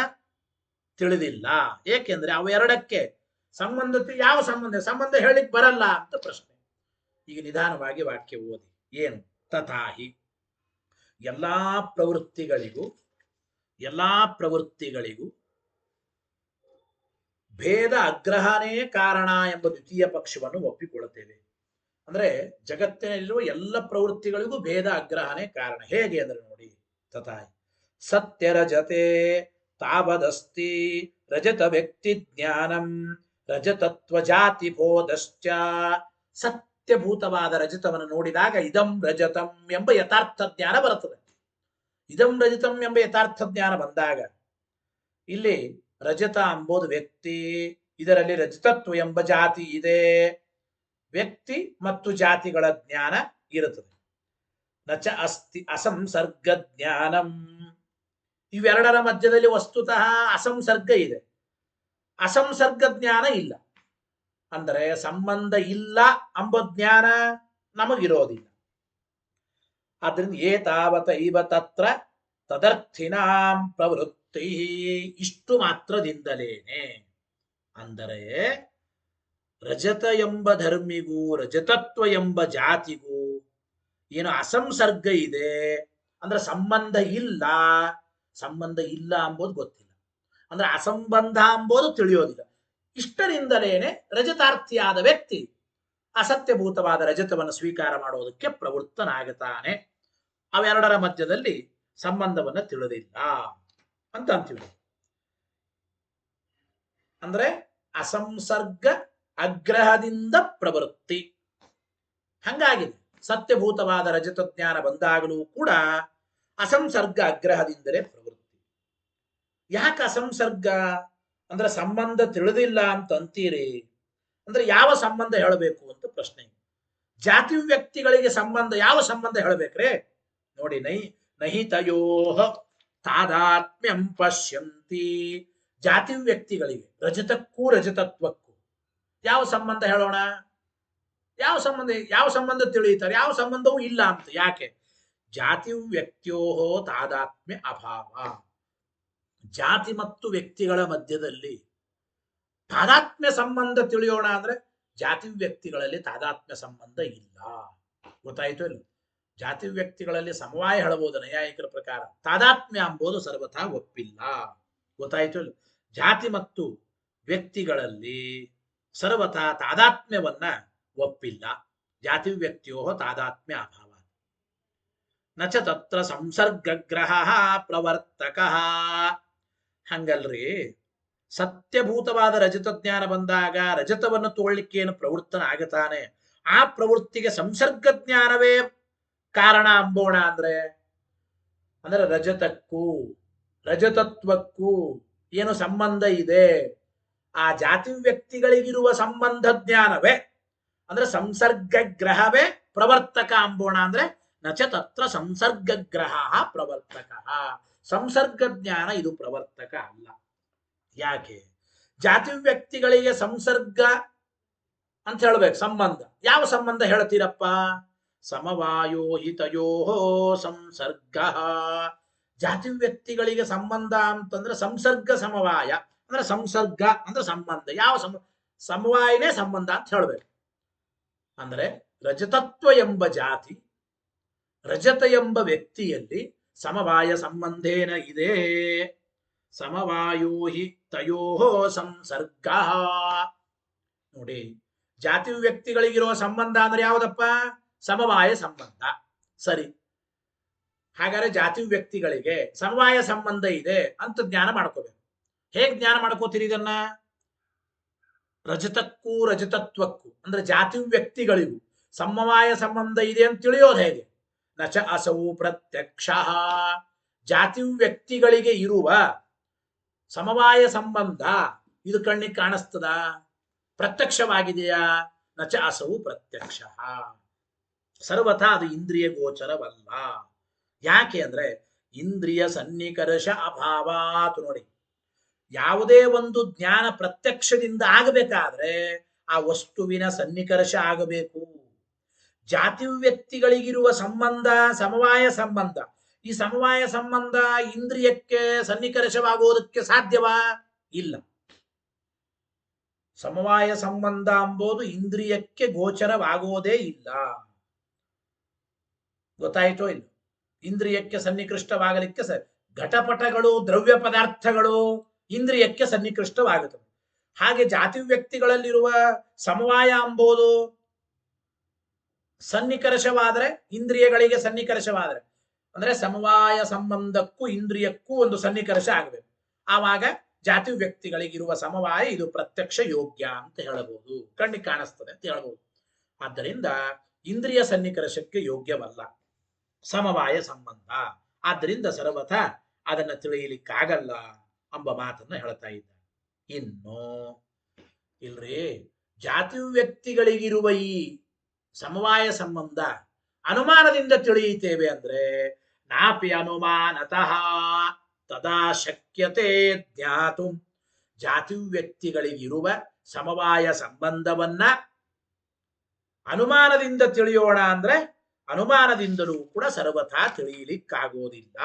ತಿಳಿದಿಲ್ಲ. ಏಕೆಂದ್ರೆ ಅವೆರಡಕ್ಕೆ ಸಂಬಂಧ ಯಾವ ಸಂಬಂಧ ಹೇಳಿಕ್ ಬರಲ್ಲ ಅಂತ ಪ್ರಶ್ನೆ. ಈಗ ನಿಧಾನವಾಗಿ ವಾಕ್ಯ ಓದಿ. ಏನು? ತಥಾಹಿ ಎಲ್ಲಾ ಪ್ರವೃತ್ತಿಗಳಿಗೂ ಭೇದ ಅಗ್ರಹನೇ ಕಾರಣ ಎಂಬ ದ್ವಿತೀಯ ಪಕ್ಷವನ್ನು ಒಪ್ಪಿಕೊಳ್ಳುತ್ತೇವೆ. ಅಂದ್ರೆ ಜಗತ್ತಿನಲ್ಲಿರುವ ಎಲ್ಲ ಪ್ರವೃತ್ತಿಗಳಿಗೂ ಭೇದ ಅಗ್ರಹನೇ ಕಾರಣ. ಹೇಗೆ ಅಂದ್ರೆ ನೋಡಿ, ತಥಾಹಿ ಸತ್ಯ ರಜತೆ ತಾವದಸ್ತಿ ರಜತ ವ್ಯಕ್ತಿ ಜ್ಞಾನಂ ರಜತತ್ವ ಜಾತಿ ಬೋಧಶ್ಚ. ಸತ್ಯಭೂತವಾದ ರಜತವನ್ನು ನೋಡಿದಾಗ ಇದಂ ರಜತಂ ಎಂಬ ಯಥಾರ್ಥ ಜ್ಞಾನ ಬರುತ್ತದೆ. ಇದಂ ರಜತಂ ಎಂಬ ಯಥಾರ್ಥ ಜ್ಞಾನ ಬಂದಾಗ ಇಲ್ಲಿ ರಜತ ಎಂಬುದು ವ್ಯಕ್ತಿ, ಇದರಲ್ಲಿ ರಜತತ್ವ ಎಂಬ ಜಾತಿ ಇದೆ. ವ್ಯಕ್ತಿ ಮತ್ತು ಜಾತಿಗಳ ಜ್ಞಾನ ಇರುತ್ತದೆ. ನಚ ಅಸ್ತಿ ಅಸಂಸರ್ಗ ಜ್ಞಾನಂ. ಇವೆರಡರ ಮಧ್ಯದಲ್ಲಿ ವಸ್ತುತಃ ಅಸಂಸರ್ಗ ಇದೆ, ಅಸಂಸರ್ಗ ಜ್ಞಾನ ಇಲ್ಲ. ಅಂದರೆ ಸಂಬಂಧ ಇಲ್ಲ ಎಂಬ ಜ್ಞಾನ ನಮಗಿರೋದಿಲ್ಲ. ಆದ್ರಿಂದ ಏತಾವತ ಇವ ತತ್ರ ತದರ್ಥಿನಾಂ ಪ್ರವೃತ್ತಿ. ಇಷ್ಟು ಮಾತ್ರದಿಂದಲೇನೆ, ಅಂದರೆ ರಜತ ಎಂಬ ಧರ್ಮಿಗೂ ರಜತತ್ವ ಎಂಬ ಜಾತಿಗೂ ಏನು ಅಸಂಸರ್ಗ ಇದೆ, ಅಂದ್ರೆ ಸಂಬಂಧ ಇಲ್ಲ ಅಂಬೋದು ಗೊತ್ತಿಲ್ಲ. ಅಂದ್ರೆ ಅಸಂಬಂಧ ಎಂಬುದು ತಿಳಿಯೋದಿಲ್ಲ. ಇಷ್ಟರಿಂದಲೇನೆ ರಜತಾರ್ಥಿಯಾದ ವ್ಯಕ್ತಿ ಅಸತ್ಯಭೂತವಾದ ರಜತವನ್ನು ಸ್ವೀಕಾರ ಮಾಡೋದಕ್ಕೆ ಪ್ರವೃತ್ತನಾಗುತ್ತಾನೆ. ಅವೆರಡರ ಮಧ್ಯದಲ್ಲಿ ಸಂಬಂಧವನ್ನು ತಿಳಿದಿಲ್ಲ ಅಂತ ಅಂತೀವಿ. ಅಂದ್ರೆ ಅಸಂಸರ್ಗ ಅಗ್ರಹದಿಂದ ಪ್ರವೃತ್ತಿ ಹಂಗಾಗಿದೆ. ಸತ್ಯಭೂತವಾದ ರಜತ ಜ್ಞಾನ ಬಂದಾಗಲೂ ಕೂಡ ಅಸಂಸರ್ಗ ಅಗ್ರಹದಿಂದಲೇ ಪ್ರವೃತ್ತಿ. ಯಾಕೆ ಅಸಂಸರ್ಗ ಅಂದ್ರೆ ಸಂಬಂಧ ತಿಳಿದಿಲ್ಲ ಅಂತ ಅಂತೀರಿ ಅಂದ್ರೆ ಯಾವ ಸಂಬಂಧ ಹೇಳಬೇಕು ಅಂತ ಪ್ರಶ್ನೆ. ಜಾತಿ ವ್ಯಕ್ತಿಗಳಿಗೆ ಸಂಬಂಧ ಯಾವ ಸಂಬಂಧ ಹೇಳಬೇಕ್ರೆ ನೋಡಿ, ನಹಿತಯೋಹ ತಾದಾತ್ಮ್ಯಂ ಪಶ್ಯಂತಿ. ಜಾತಿ ವ್ಯಕ್ತಿಗಳಿಗೆ ರಜತಕ್ಕೂ ರಜತತ್ವಕ್ಕೂ ಯಾವ ಸಂಬಂಧ ಹೇಳೋಣ? ಯಾವ ಸಂಬಂಧ ತಿಳಿಯುತ್ತಾರೆ? ಯಾವ ಸಂಬಂಧವೂ ಇಲ್ಲ ಅಂತ. ಯಾಕೆ? ಜಾತಿ ವ್ಯಕ್ತಿಯೋ ತಾದಾತ್ಮ್ಯ ಅಭಾವ. ಜಾತಿ ಮತ್ತು ವ್ಯಕ್ತಿಗಳ ಮಧ್ಯದಲ್ಲಿ ತಾದಾತ್ಮ್ಯ ಸಂಬಂಧ ತಿಳಿಯೋಣ ಅಂದ್ರೆ ಜಾತಿ ವ್ಯಕ್ತಿಗಳಲ್ಲಿ ತಾದಾತ್ಮ್ಯ ಸಂಬಂಧ ಇಲ್ಲ. ಗೊತ್ತಾಯ್ತು ಇಲ್ಲ? ಜಾತಿ ವ್ಯಕ್ತಿಗಳಲ್ಲಿ ಸಮವಾಯ ಹೇಳಬಹುದು ನೈಯಾಯಿಕರ ಪ್ರಕಾರ. ತಾದಾತ್ಮ್ಯ ಎಂಬುದು ಸರ್ವಥಾ ಒಪ್ಪಿಲ್ಲ. ಗೊತ್ತಾಯ್ತು ಇಲ್ಲ? ಜಾತಿ ಮತ್ತು ವ್ಯಕ್ತಿಗಳಲ್ಲಿ ಸರ್ವಥಾ ತಾದಾತ್ಮ್ಯವನ್ನ ಒಪ್ಪಿಲ್ಲ. ಜಾತಿ ವ್ಯಕ್ತಿಯೋ ತಾದಾತ್ಮ್ಯ ಅಭಾವ. ನಚ ತತ್ರ ಸಂಸರ್ಗಗ್ರಹ ಪ್ರವರ್ತಕ. ಹಂಗಲ್ರಿ, ಸತ್ಯಭೂತವಾದ ರಜತ ಜ್ಞಾನ ಬಂದಾಗ ರಜತವನ್ನು ತೋಳ್ಲಿಕ್ಕೆ ಏನು ಪ್ರವೃತ್ತನ ಆಗತಾನೆ, ಆ ಪ್ರವೃತ್ತಿಗೆ ಸಂಸರ್ಗ ಜ್ಞಾನವೇ ಕಾರಣ ಅಂಬೋಣ. ಅಂದ್ರೆ ರಜತಕ್ಕೂ ರಜತತ್ವಕ್ಕೂ ಏನು ಸಂಬಂಧ ಇದೆ, ಆ ಜಾತಿ ವ್ಯಕ್ತಿಗಳಿಗಿರುವ ಸಂಬಂಧ ಜ್ಞಾನವೇ ಅಂದ್ರೆ ಸಂಸರ್ಗಗ್ರಹವೇ ಪ್ರವರ್ತಕ ಅಂಬೋಣ. ಅಂದ್ರೆ ನಚ ತತ್ರ ಸಂಸರ್ಗಗ್ರಹ ಪ್ರವರ್ತಕ. ಸಂಸರ್ಗ ಜ್ಞಾನ ಇದು ಪ್ರವರ್ತಕ ಅಲ್ಲ. ಯಾಕೆ? ಜಾತಿ ವ್ಯಕ್ತಿಗಳಿಗೆ ಸಂಸರ್ಗ ಅಂತ ಹೇಳ್ಬೇಕು. ಸಂಬಂಧ ಯಾವ ಸಂಬಂಧ ಹೇಳ್ತೀರಪ್ಪ? ಸಮವಾಯೋ ಹಿತಯೋ ಸಂಸರ್ಗ. ಜಾತಿ ವ್ಯಕ್ತಿಗಳಿಗೆ ಸಂಬಂಧ ಅಂತಂದ್ರೆ ಸಂಸರ್ಗ ಸಮವಾಯ ಅಂದ್ರೆ ಸಂಸರ್ಗ ಅಂದ್ರೆ ಸಂಬಂಧ. ಯಾವ ಸಮವಾಯನೇ ಸಂಬಂಧ ಅಂತ ಹೇಳ್ಬೇಕು. ಅಂದ್ರೆ ರಜತತ್ವ ಎಂಬ ಜಾತಿ ರಜತ ಎಂಬ ವ್ಯಕ್ತಿಯಲ್ಲಿ ಸಮವಾಯ ಸಂಬಂಧೇನ ಇದೆ. ಸಮವಾಯೋ ಹಿ ತಯೋ ಸಂಸರ್ಗ. ನೋಡಿ, ಜಾತಿ ವ್ಯಕ್ತಿಗಳಿಗಿರೋ ಸಂಬಂಧ ಅಂದ್ರೆ ಯಾವುದಪ್ಪ? ಸಮವಾಯ ಸಂಬಂಧ. ಸರಿ, ಹಾಗಾದ್ರೆ ಜಾತಿ ವ್ಯಕ್ತಿಗಳಿಗೆ ಸಮವಾಯ ಸಂಬಂಧ ಇದೆ ಅಂತ ಜ್ಞಾನ ಮಾಡ್ಕೋಬೇಕು. ಹೇಗ್ ಜ್ಞಾನ ಮಾಡ್ಕೋತೀರಿ ಇದನ್ನ? ರಜತಕ್ಕೂ ರಜತತ್ವಕ್ಕೂ ಅಂದ್ರೆ ಜಾತಿ ವ್ಯಕ್ತಿಗಳಿಗೂ ಸಮವಾಯ ಸಂಬಂಧ ಇದೆ ಅಂತ ತಿಳಿಯೋದು ಹೇಗೆ? ನಚ ಅಸೌ ಪ್ರತ್ಯಕ್ಷ. ಜಾತಿ ವ್ಯಕ್ತಿಗಳಿಗೆ ಇರುವ ಸಮವಾಯ ಸಂಬಂಧ ಇದು ಕಣ್ಣಿಗೆ ಕಾಣಿಸ್ತದ? ಪ್ರತ್ಯಕ್ಷವಾಗಿದೆಯಾ? ನಚ ಅಸೌ ಪ್ರತ್ಯಕ್ಷ. ಸರ್ವಥಾ ಅದು ಇಂದ್ರಿಯ ಗೋಚರವಲ್ಲ. ಯಾಕೆ ಅಂದ್ರೆ ಇಂದ್ರಿಯ ಸನ್ನಿಕರ್ಷ ಅಭಾವಾತ್. ನೋಡಿ, ಯಾವುದೇ ಒಂದು ಜ್ಞಾನ ಪ್ರತ್ಯಕ್ಷದಿಂದ ಆಗಬೇಕಾದ್ರೆ ಆ ವಸ್ತುವಿನ ಸನ್ನಿಕರ್ಷ ಆಗಬೇಕು. ಜಾತಿ ವ್ಯಕ್ತಿಗಳಿಗಿರುವ ಸಂಬಂಧ ಸಮವಾಯ ಸಂಬಂಧ. ಈ ಸಮವಾಯ ಸಂಬಂಧ ಇಂದ್ರಿಯಕ್ಕೆ ಸನ್ನಿಕರ್ಷವಾಗುವುದಕ್ಕೆ ಸಾಧ್ಯವಾ? ಇಲ್ಲ. ಸಮವಾಯ ಸಂಬಂಧ ಎಂಬುದು ಇಂದ್ರಿಯಕ್ಕೆ ಗೋಚರವಾಗೋದೇ ಇಲ್ಲ. ಗೊತ್ತಾಯಿತೋ ಇಲ್ಲ? ಇಂದ್ರಿಯಕ್ಕೆ ಸನ್ನಿಕೃಷ್ಟವಾಗಲಿಕ್ಕೆ ಘಟಪಟಗಳು, ದ್ರವ್ಯ ಪದಾರ್ಥಗಳು ಇಂದ್ರಿಯಕ್ಕೆ ಸನ್ನಿಕೃಷ್ಟವಾಗುತ್ತವೆ. ಹಾಗೆ ಜಾತಿ ವ್ಯಕ್ತಿಗಳಲ್ಲಿರುವ ಸಮವಾಯ ಎಂಬುದು ಸನ್ನಿಕರ್ಷವಾದರೆ, ಇಂದ್ರಿಯಗಳಿಗೆ ಸನ್ನಿಕರ್ಷವಾದರೆ ಅಂದ್ರೆ ಸಮವಾಯ ಸಂಬಂಧಕ್ಕೂ ಇಂದ್ರಿಯಕ್ಕೂ ಒಂದು ಸನ್ನಿಕರ್ಷ ಆಗಬೇಕು. ಆವಾಗ ಜಾತಿ ವ್ಯಕ್ತಿಗಳಿಗಿರುವ ಸಮವಾಯ ಇದು ಪ್ರತ್ಯಕ್ಷ ಯೋಗ್ಯ ಅಂತ ಹೇಳಬಹುದು, ಕಣ್ಣಿಗೆ ಕಾಣಿಸ್ತದೆ ಅಂತ ಹೇಳಬಹುದು. ಆದ್ದರಿಂದ ಇಂದ್ರಿಯ ಸನ್ನಿಕರ್ಷಕ್ಕೆ ಯೋಗ್ಯವಲ್ಲ ಸಮವಾಯ ಸಂಬಂಧ. ಆದ್ದರಿಂದ ಸರ್ವಥ ಅದನ್ನು ತಿಳಿಯಲಿಕ್ಕಾಗಲ್ಲ ಎಂಬ ಮಾತನ್ನ ಹೇಳ್ತಾ ಇದ್ದ. ಇನ್ನು ಇಲ್ರಿ, ಜಾತಿ ವ್ಯಕ್ತಿಗಳಿಗಿರುವ ಈ ಸಮವಾಯ ಸಂಬಂಧ ಅನುಮಾನದಿಂದ ತಿಳಿಯುತ್ತೇವೆ ಅಂದ್ರೆ ನಾಪಿ ಅನುಮಾನತಃ ತದಾ ಶಕ್ಯತೆ ಜ್ಞಾತು. ಜಾತಿ ವ್ಯಕ್ತಿಗಳಿಗಿರುವ ಸಮವಾಯ ಸಂಬಂಧವನ್ನ ಅನುಮಾನದಿಂದ ತಿಳಿಯೋಣ ಅಂದ್ರೆ ಅನುಮಾನದಿಂದಲೂ ಕೂಡ ಸರ್ವಥಾ ತಿಳಿಯಲಿಕ್ಕಾಗೋದಿಲ್ಲ.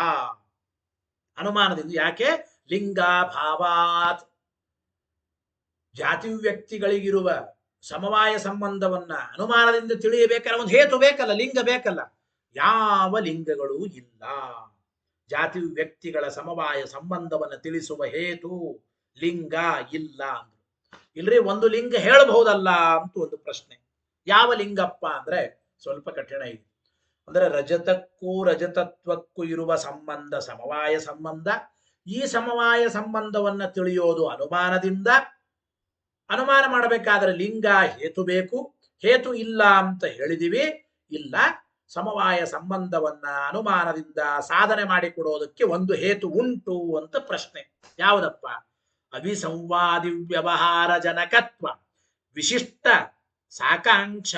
ಅನುಮಾನದಿಂದ ಯಾಕೆ? ಲಿಂಗಾಭಾವಾತ್. ಜಾತಿ ವ್ಯಕ್ತಿಗಳಿಗಿರುವ ಸಮವಾಯ ಸಂಬಂಧವನ್ನ ಅನುಮಾನದಿಂದ ತಿಳಿಯಬೇಕಾದ್ರೆ ಒಂದು ಹೇತು ಬೇಕಲ್ಲ, ಲಿಂಗ ಬೇಕಲ್ಲ. ಯಾವ ಲಿಂಗಗಳೂ ಇಲ್ಲ. ಜಾತಿ ವ್ಯಕ್ತಿಗಳ ಸಮವಾಯ ಸಂಬಂಧವನ್ನು ತಿಳಿಸುವ ಹೇತು ಲಿಂಗ ಇಲ್ಲ ಅಂದ್ರು. ಇಲ್ರಿ, ಒಂದು ಲಿಂಗ ಹೇಳಬಹುದಲ್ಲ ಅಂತ ಒಂದು ಪ್ರಶ್ನೆ. ಯಾವ ಲಿಂಗಪ್ಪ ಅಂದ್ರೆ ಸ್ವಲ್ಪ ಕಠಿಣ ಇದೆ. ಅಂದ್ರೆ ರಜತಕ್ಕೂ ರಜತತ್ವಕ್ಕೂ ಇರುವ ಸಂಬಂಧ ಸಮವಾಯ ಸಂಬಂಧ. ಈ ಸಮವಾಯ ಸಂಬಂಧವನ್ನ ತಿಳಿಯೋದು ಅನುಮಾನದಿಂದ. ಅನುಮಾನ ಮಾಡಬೇಕಾದ್ರೆ ಲಿಂಗ ಹೇತು ಬೇಕು. ಹೇತು ಇಲ್ಲ ಅಂತ ಹೇಳಿದಿವಿ. ಇಲ್ಲ, ಸಮವಾಯ ಸಂಬಂಧವನ್ನ ಅನುಮಾನದಿಂದ ಸಾಧನೆ ಮಾಡಿಕೊಡೋದಕ್ಕೆ ಒಂದು ಹೇತು ಉಂಟು ಅಂತ ಪ್ರಶ್ನೆ. ಯಾವುದಪ್ಪ? ಅವಿಸಂವಾದಿ ವ್ಯವಹಾರ ಜನಕತ್ವ ವಿಶಿಷ್ಟ ಸಾಕಾಂಕ್ಷ.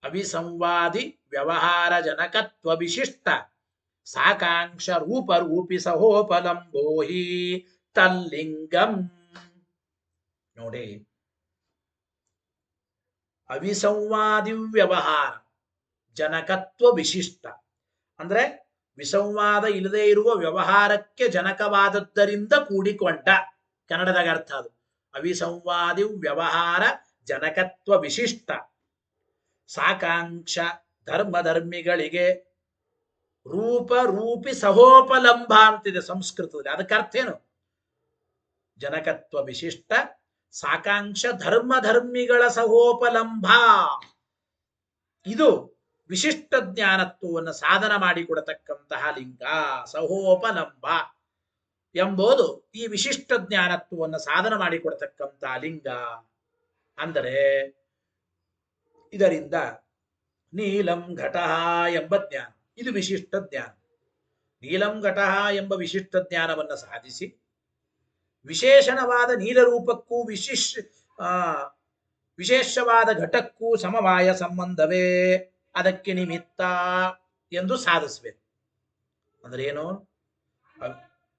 ಅವಿಸಂವಾದಿ ವ್ಯವಹಾರ ಜನಕತ್ವ ವಿಶಿಷ್ಟ ಸಾಕಾಂಕ್ಷ ರೂಪ ರೂಪಿ ಸಹೋಪಲಂಬೋಹಿ ತಲ್ಲಿಂಗಂ. ನೋಡಿ, ಅವಿಸಂವಾದಿ ವ್ಯವಹಾರ ಜನಕತ್ವ ವಿಶಿಷ್ಟ ಅಂದ್ರೆ ವಿಸಂವಾದ ಇಲ್ಲದೆ ಇರುವ ವ್ಯವಹಾರಕ್ಕೆ ಜನಕವಾದದ್ದರಿಂದ ಕೂಡಿಕೊಂಡ. ಕನ್ನಡದಾಗ ಅರ್ಥ ಅದು. ಅವಿಸಂವಾದಿ ವ್ಯವಹಾರ ಜನಕತ್ವ ವಿಶಿಷ್ಟ ಸಾಕಾಂಕ್ಷ ಧರ್ಮಧರ್ಮಿಗಳಿಗೆ ರೂಪ ರೂಪಿ ಸಹೋಪಲಂಬ ಅಂತಿದೆ ಸಂಸ್ಕೃತದಲ್ಲಿ. ಅದಕ್ಕೆ ಅರ್ಥ ಏನು? ಜನಕತ್ವ ವಿಶಿಷ್ಟ ಸಾಕಾಂಕ್ಷ ಧರ್ಮಧರ್ಮಿಗಳ ಸಹೋಪಲಂಬ. ಇದು ವಿಶಿಷ್ಟ ಜ್ಞಾನತ್ವವನ್ನು ಸಾಧನ ಮಾಡಿಕೊಡತಕ್ಕಂತಹ ಲಿಂಗ. ಸಹೋಪಲಂಬ ಎಂಬುದು ಈ ವಿಶಿಷ್ಟ ಜ್ಞಾನತ್ವವನ್ನು ಸಾಧನ ಮಾಡಿಕೊಡತಕ್ಕಂತಹ ಲಿಂಗ. ಅಂದರೆ ಇದರಿಂದ ನೀಲಂ ಘಟಃ ಎಂಬ ಜ್ಞಾನ, ಇದು ವಿಶಿಷ್ಟ ಜ್ಞಾನ. ನೀಲಂ ಘಟಃ ಎಂಬ ವಿಶಿಷ್ಟ ಜ್ಞಾನವನ್ನು ಸಾಧಿಸಿ ವಿಶೇಷಣವಾದ ನೀಲರೂಪಕ್ಕೂ ವಿಶೇಷವಾದ ಘಟಕ್ಕೂ ಸಮವಾಯ ಸಂಬಂಧವೇ ಅದಕ್ಕೆ ನಿಮಿತ್ತ ಎಂದು ಸಾಧಿಸಬೇಕು. ಅಂದ್ರೆ ಏನು?